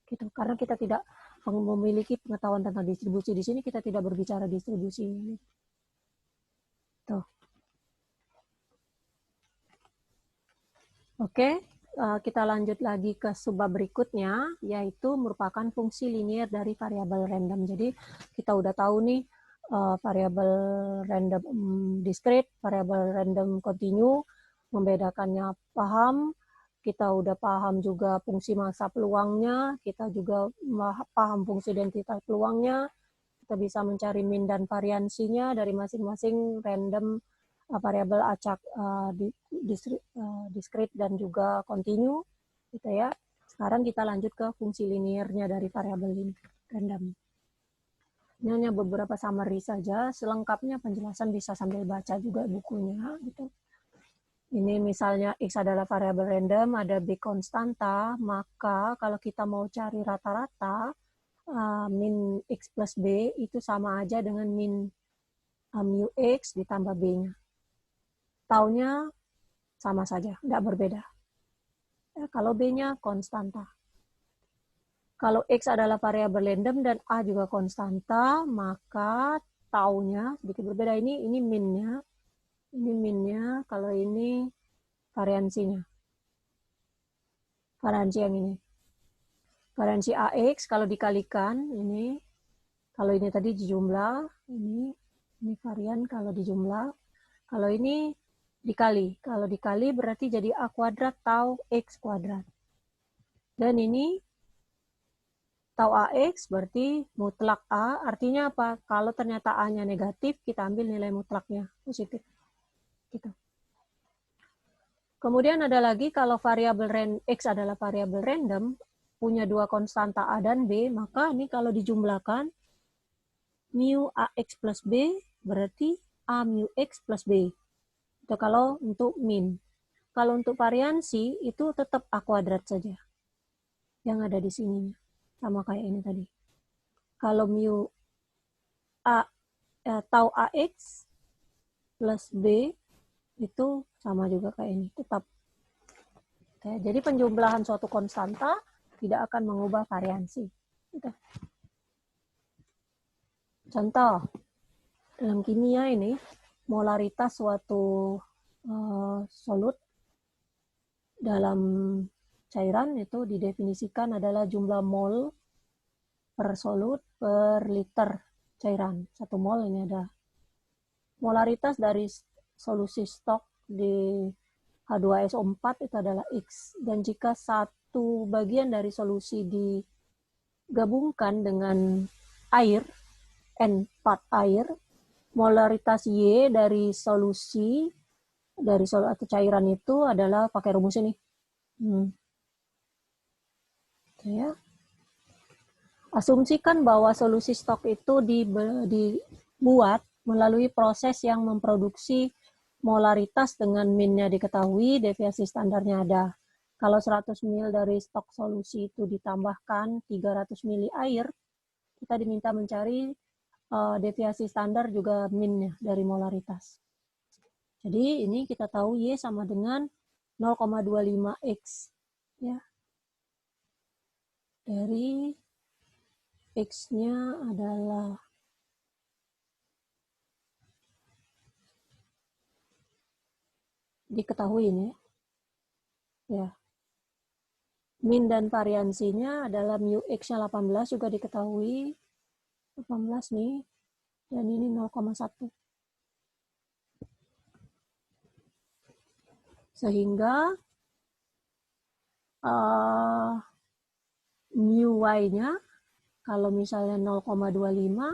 Gitu. Karena kita tidak memiliki pengetahuan tentang distribusi. Di sini kita tidak berbicara distribusi. Tuh. Oke, kita lanjut lagi ke subbab berikutnya, yaitu merupakan fungsi linier dari variabel random. Jadi kita udah tahu nih variabel random discrete, variabel random continue, membedakannya paham. Kita udah paham juga fungsi massa peluangnya, kita juga paham fungsi identitas peluangnya. Kita bisa mencari min dan variansinya dari masing-masing random variabel acak discrete dan juga continue gitu ya. Sekarang kita lanjut ke fungsi liniernya dari variabel ini random. Ini hanya beberapa summary saja, selengkapnya penjelasan bisa sambil baca juga bukunya gitu. Ini misalnya X adalah variabel random, ada B konstanta, maka kalau kita mau cari rata-rata min X plus B itu sama aja dengan min mu X ditambah B-nya. Taunya sama saja, tidak berbeda. Ya, kalau B-nya konstanta. Kalau X adalah variabel random dan A juga konstanta, maka taunya sedikit berbeda. Ini min-nya. Ini min-nya, kalau ini variansinya. Variansi yang ini. Variansi AX kalau dikalikan, ini. Kalau ini tadi dijumlah, ini varian kalau dijumlah. Kalau ini dikali. Kalau dikali berarti jadi A kuadrat tau X kuadrat. Dan ini tau AX berarti mutlak A. Artinya apa? Kalau ternyata A-nya negatif, kita ambil nilai mutlaknya positif. Gitu. Kemudian ada lagi kalau variabel X adalah variabel random, punya dua konstanta A dan B, maka ini kalau dijumlahkan, mu AX plus B berarti A mu X plus B. Itu kalau untuk min. Kalau untuk variansi itu tetap A kuadrat saja. Yang ada di sini. Sama kayak ini tadi. Kalau mu A tau AX plus B itu sama juga kayak ini. Tetap. Oke, jadi penjumlahan suatu konstanta tidak akan mengubah variansi. Gitu. Contoh, dalam kimia ini, molaritas suatu solut dalam cairan itu didefinisikan adalah jumlah mol per solut per liter cairan. 1 mol ini ada. Molaritas dari solusi stok di H2SO4 itu adalah X. Dan jika satu bagian dari solusi di gabungkan dengan air, N part air, molaritas Y dari solusi, atau cairan itu adalah pakai rumus ini. Ya. Asumsikan bahwa solusi stok itu dibuat melalui proses yang memproduksi molaritas dengan min-nya diketahui, deviasi standarnya ada. Kalau 100 ml dari stok solusi itu ditambahkan 300 ml air, kita diminta mencari deviasi standar juga min-nya dari molaritas. Jadi ini kita tahu Y sama dengan 0,25X. Ya. Dari X-nya adalah diketahui ini. Ya. Min dan variansinya adalah mu X-nya 18 juga diketahui. 18 nih. Dan ini 0,1. Sehingga mu Y-nya kalau misalnya 0,25,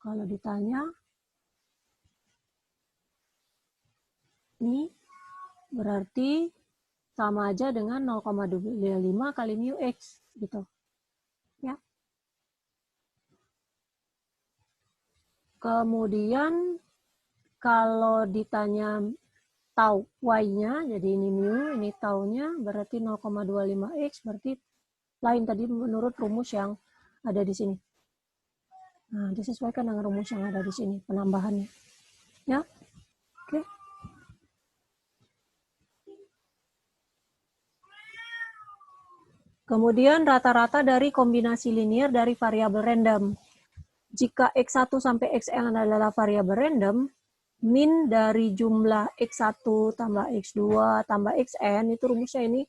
kalau ditanya, ini berarti sama aja dengan 0,25 kali mu X, gitu. Ya. Kemudian, kalau ditanya tau Y-nya, jadi ini mu, ini tau-nya, berarti 0,25X, berarti lain tadi menurut rumus yang ada di sini. Nah, disesuaikan dengan rumus yang ada di sini, penambahannya. Ya, oke. Kemudian rata-rata dari kombinasi linear dari variabel random. Jika X1 sampai Xn adalah variabel random, min dari jumlah X1 tambah X2 tambah Xn, itu rumusnya ini,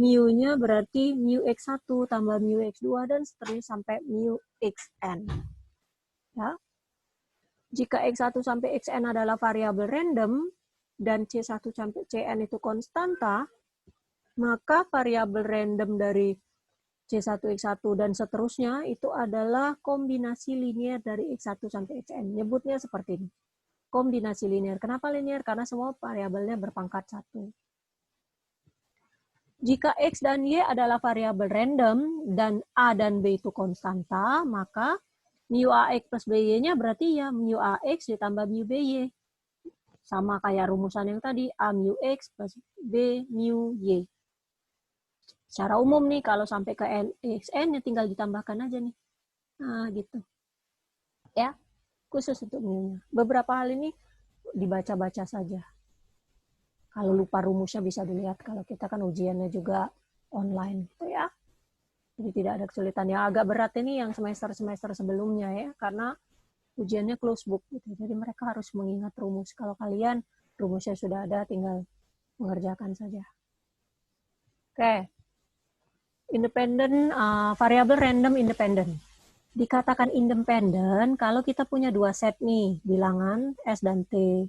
mu-nya berarti mu X1 tambah mu X2 dan seterusnya sampai mu Xn. Ya. Jika X1 sampai Xn adalah variabel random dan C1 sampai Cn itu konstanta, maka variabel random dari C1, X1, dan seterusnya itu adalah kombinasi linear dari X1 sampai Xn. Nyebutnya seperti ini. Kombinasi linear. Kenapa linear? Karena semua variabelnya berpangkat 1. Jika X dan Y adalah variabel random dan A dan B itu konstanta, maka mu AX plus BY-nya berarti ya mu AX ditambah mu BY. Sama kayak rumusan yang tadi, A mu X plus B mu Y. Secara umum nih, kalau sampai ke XN, ya tinggal ditambahkan aja nih. Nah, gitu. Ya, khusus untuk mu-nya. Beberapa hal ini dibaca-baca saja. Kalau lupa rumusnya bisa dilihat. Kalau kita kan ujiannya juga online, gitu ya. Jadi tidak ada kesulitan. Yang agak berat ini yang semester-semester sebelumnya ya, karena ujiannya close book. Gitu. Jadi mereka harus mengingat rumus. Kalau kalian rumusnya sudah ada, tinggal mengerjakan saja. Oke. Independent, variabel random independent. Dikatakan independen kalau kita punya dua set nih, bilangan S dan T.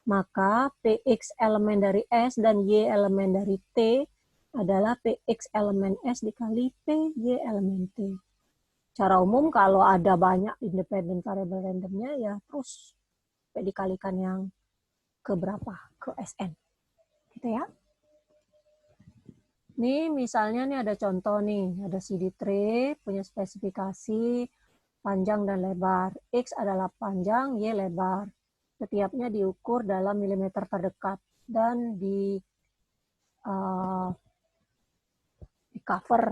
Maka PX elemen dari S dan Y elemen dari T adalah PX elemen S dikali PY elemen T. Secara umum kalau ada banyak independen variabel randomnya, ya terus dikalikan yang ke berapa? Ke SN. Gitu ya. Nih misalnya nih ada contoh nih, ada CD tray punya spesifikasi panjang dan lebar. X adalah panjang, Y lebar. Setiapnya diukur dalam milimeter terdekat dan di cover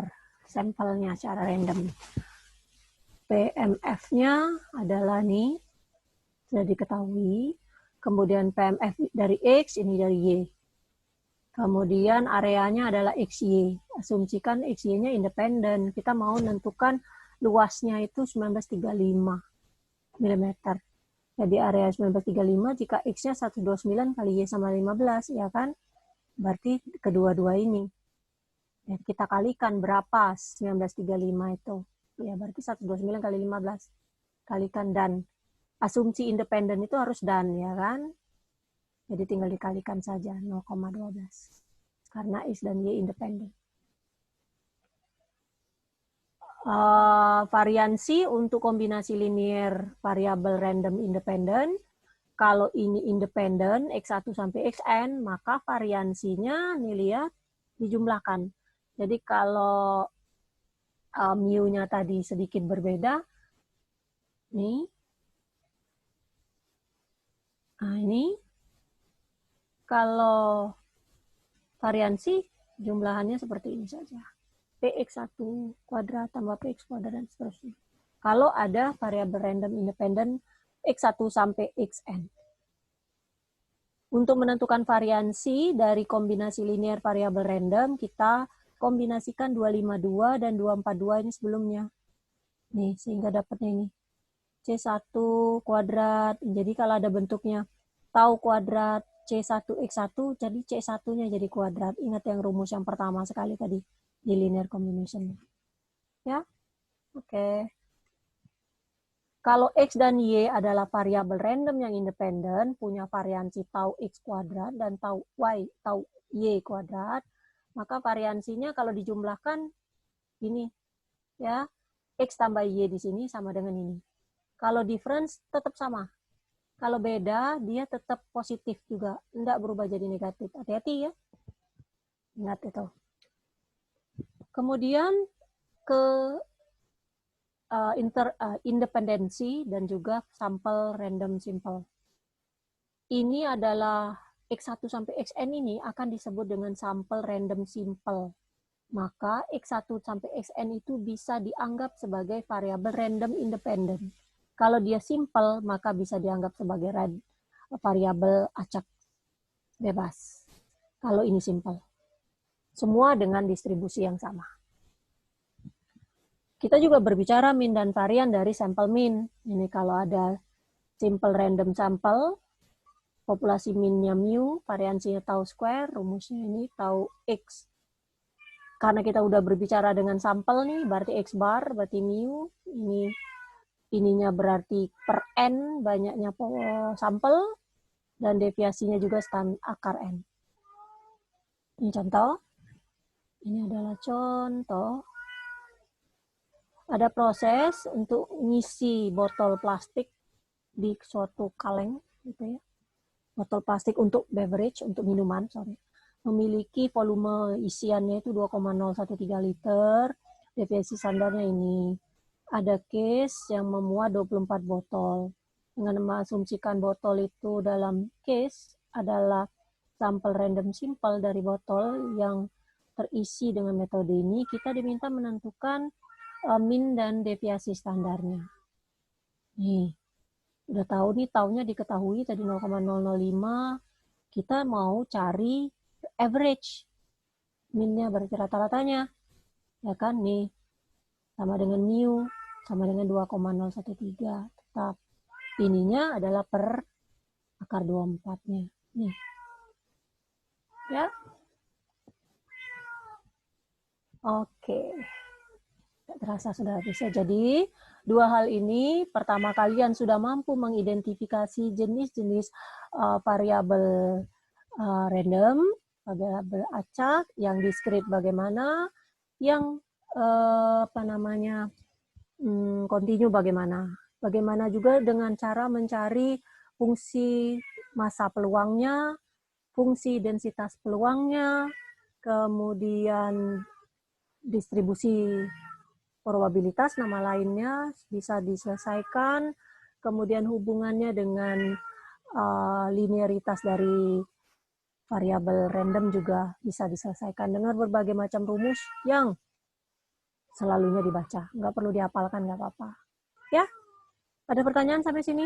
sampelnya secara random. PMF-nya adalah nih, sudah diketahui. Kemudian PMF dari X, ini dari Y. Kemudian areanya adalah XY. Asumsikan XY-nya independen. Kita mau menentukan luasnya itu 1935 mm. Jadi area 1935 jika X-nya 129 kali Y sama 15, ya kan? Berarti kedua-dua ini. Ya, kita kalikan berapa 1935 itu. Ya, berarti 129 kali 15. Kalikan dan. Asumsi independen itu harus dan, ya kan? Jadi tinggal dikalikan saja 0,12. Karena X dan Y independen. variansi untuk kombinasi linear variabel random independent. Kalau ini independen, X1 sampai Xn, maka variansinya, nih lihat, dijumlahkan. Jadi kalau mu-nya tadi sedikit berbeda, nih, nah ini, kalau variansi, jumlahannya seperti ini saja. Px1 kuadrat tambah Px kuadrat dan seterusnya. Kalau ada variabel random independent X1 sampai Xn. Untuk menentukan variansi dari kombinasi linear variabel random, kita kombinasikan 252 dan 242 ini sebelumnya. Nih, sehingga dapatnya ini. C1 kuadrat, jadi kalau ada bentuknya tau kuadrat C1X1, jadi C1-nya jadi kuadrat. Ingat yang rumus yang pertama sekali tadi di linear combination. Ya, oke. Kalau X dan Y adalah variabel random yang independen, punya variansi tau X kuadrat dan tau Y kuadrat, maka variansinya kalau dijumlahkan ini, ya, X tambah Y di sini sama dengan ini. Kalau difference tetap sama. Kalau beda, dia tetap positif juga. Enggak berubah jadi negatif. Hati-hati ya. Ingat itu. Kemudian ke independensi dan juga sampel random simple. Ini adalah X1 sampai Xn ini akan disebut dengan sampel random simple. Maka X1 sampai Xn itu bisa dianggap sebagai variabel random independent. Kalau dia simple, maka bisa dianggap sebagai variabel acak bebas. Kalau ini simple. Semua dengan distribusi yang sama. Kita juga berbicara min dan varian dari sampel min. Ini kalau ada simple random sample, populasi minnya mu, variansinya tau square, rumusnya ini tau x. Karena kita udah berbicara dengan sampel nih, berarti x bar, berarti mu, ini ininya berarti per n, banyaknya sampel, dan deviasinya juga akar n. Ini contoh. Ini adalah contoh. Ada proses untuk ngisi botol plastik di suatu kaleng, gitu ya. Botol plastik untuk beverage, untuk minuman, memiliki volume isiannya itu 2,013 liter, deviasi standarnya ini. Ada case yang memuat 24 botol. Dengan mengasumsikan botol itu dalam case adalah sampel random simple dari botol yang terisi dengan metode ini, kita diminta menentukan min dan deviasi standarnya. Nih, udah tahu nih, taunya diketahui tadi 0,005, kita mau cari average. Minnya berarti rata-ratanya. Ya kan, nih. Sama dengan mu, sama dengan 2,013. Tetap. Ininya adalah per akar 24-nya. Nih. Ya. Oke. Tak terasa sudah bisa. Jadi, dua hal ini, pertama kalian sudah mampu mengidentifikasi jenis-jenis variabel random, variabel acak, yang discrete bagaimana, yang continue bagaimana. Bagaimana juga dengan cara mencari fungsi massa peluangnya, fungsi densitas peluangnya, kemudian distribusi probabilitas, nama lainnya bisa diselesaikan, kemudian hubungannya dengan linearitas dari variabel random juga bisa diselesaikan dengan berbagai macam rumus yang selalunya dibaca. Nggak perlu dihafalkan, nggak apa-apa. Ya, ada pertanyaan sampai sini?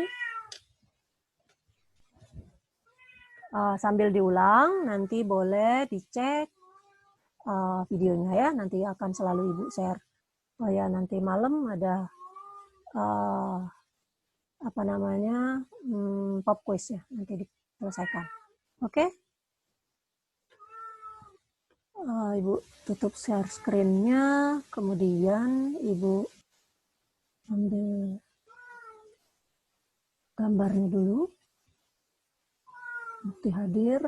Sambil diulang, nanti boleh dicek videonya ya. Nanti akan selalu Ibu share. Oh ya, nanti malam ada pop quiz ya, nanti diselesaikan. Oke? Ibu tutup share screen-nya, kemudian Ibu ambil gambarnya dulu, bukti hadir.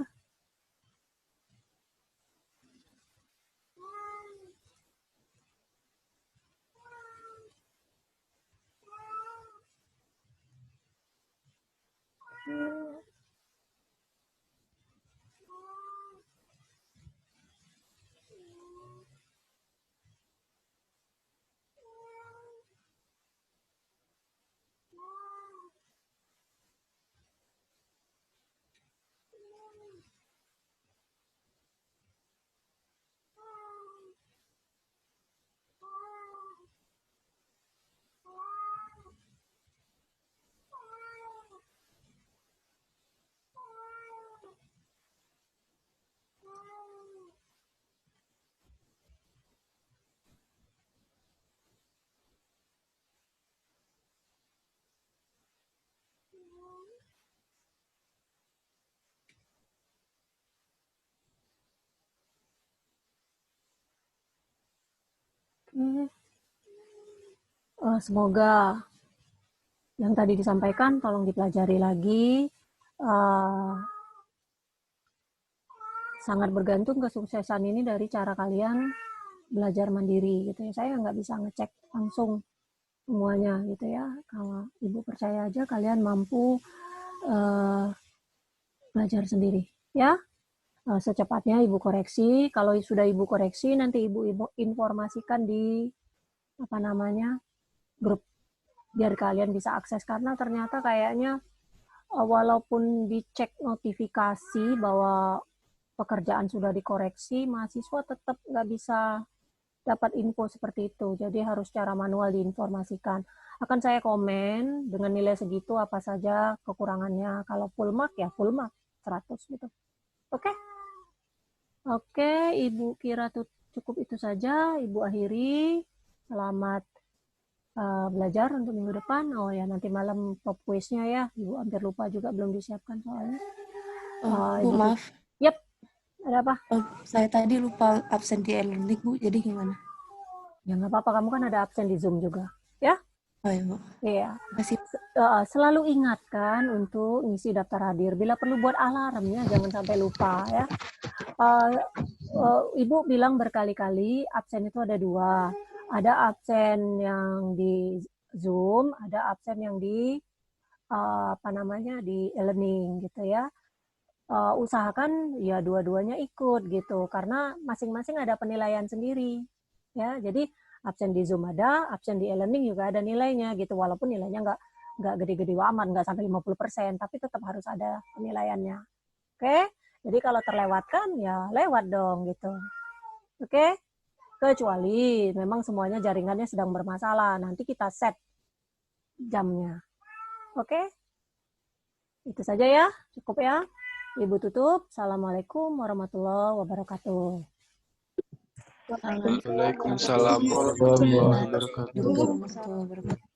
Semoga yang tadi disampaikan tolong dipelajari lagi. Sangat bergantung kesuksesan ini dari cara kalian belajar mandiri gitu ya. Saya nggak bisa ngecek langsung semuanya gitu ya. Kalau Ibu percaya aja kalian mampu belajar sendiri ya. Secepatnya Ibu koreksi. Kalau sudah Ibu koreksi nanti Ibu informasikan di grup biar kalian bisa akses, karena ternyata kayaknya walaupun dicek notifikasi bahwa pekerjaan sudah dikoreksi, mahasiswa tetap nggak bisa dapat info seperti itu. Jadi harus secara manual diinformasikan. Akan saya komen dengan nilai segitu apa saja kekurangannya. Kalau full mark ya full mark 100 gitu. Oke? Oke, Ibu kira cukup itu saja. Ibu akhiri. Selamat belajar untuk minggu depan. Oh ya, nanti malam pop quiz-nya ya. Ibu hampir lupa juga, belum disiapkan soalnya. Bu, maaf. Yep, ada apa? Saya tadi lupa absen di e-learning, Bu. Jadi gimana? Ya nggak apa-apa, kamu kan ada absen di Zoom juga. Ya? Oh ya, Bu. Iya. Makasih. Selalu ingatkan untuk ngisi daftar hadir. Bila perlu buat alarmnya, jangan sampai lupa ya. Ibu bilang berkali-kali absen itu ada 2. Ada absen yang di Zoom, ada absen yang di di e-learning gitu ya. Usahakan ya dua-duanya ikut gitu, karena masing-masing ada penilaian sendiri ya. Jadi absen di Zoom ada, absen di e-learning juga ada nilainya gitu, walaupun nilainya nggak gede-gede amat, nggak sampai 50%, tapi tetap harus ada penilaiannya. Oke? Jadi kalau terlewatkan ya lewat dong gitu. Oke? Kecuali memang semuanya jaringannya sedang bermasalah, nanti kita set jamnya. Oke? Itu saja ya, cukup ya. Ibu tutup. Assalamualaikum warahmatullahi wabarakatuh. Waalaikumsalam warahmatullahi wabarakatuh. Warahmatullahi wabarakatuh.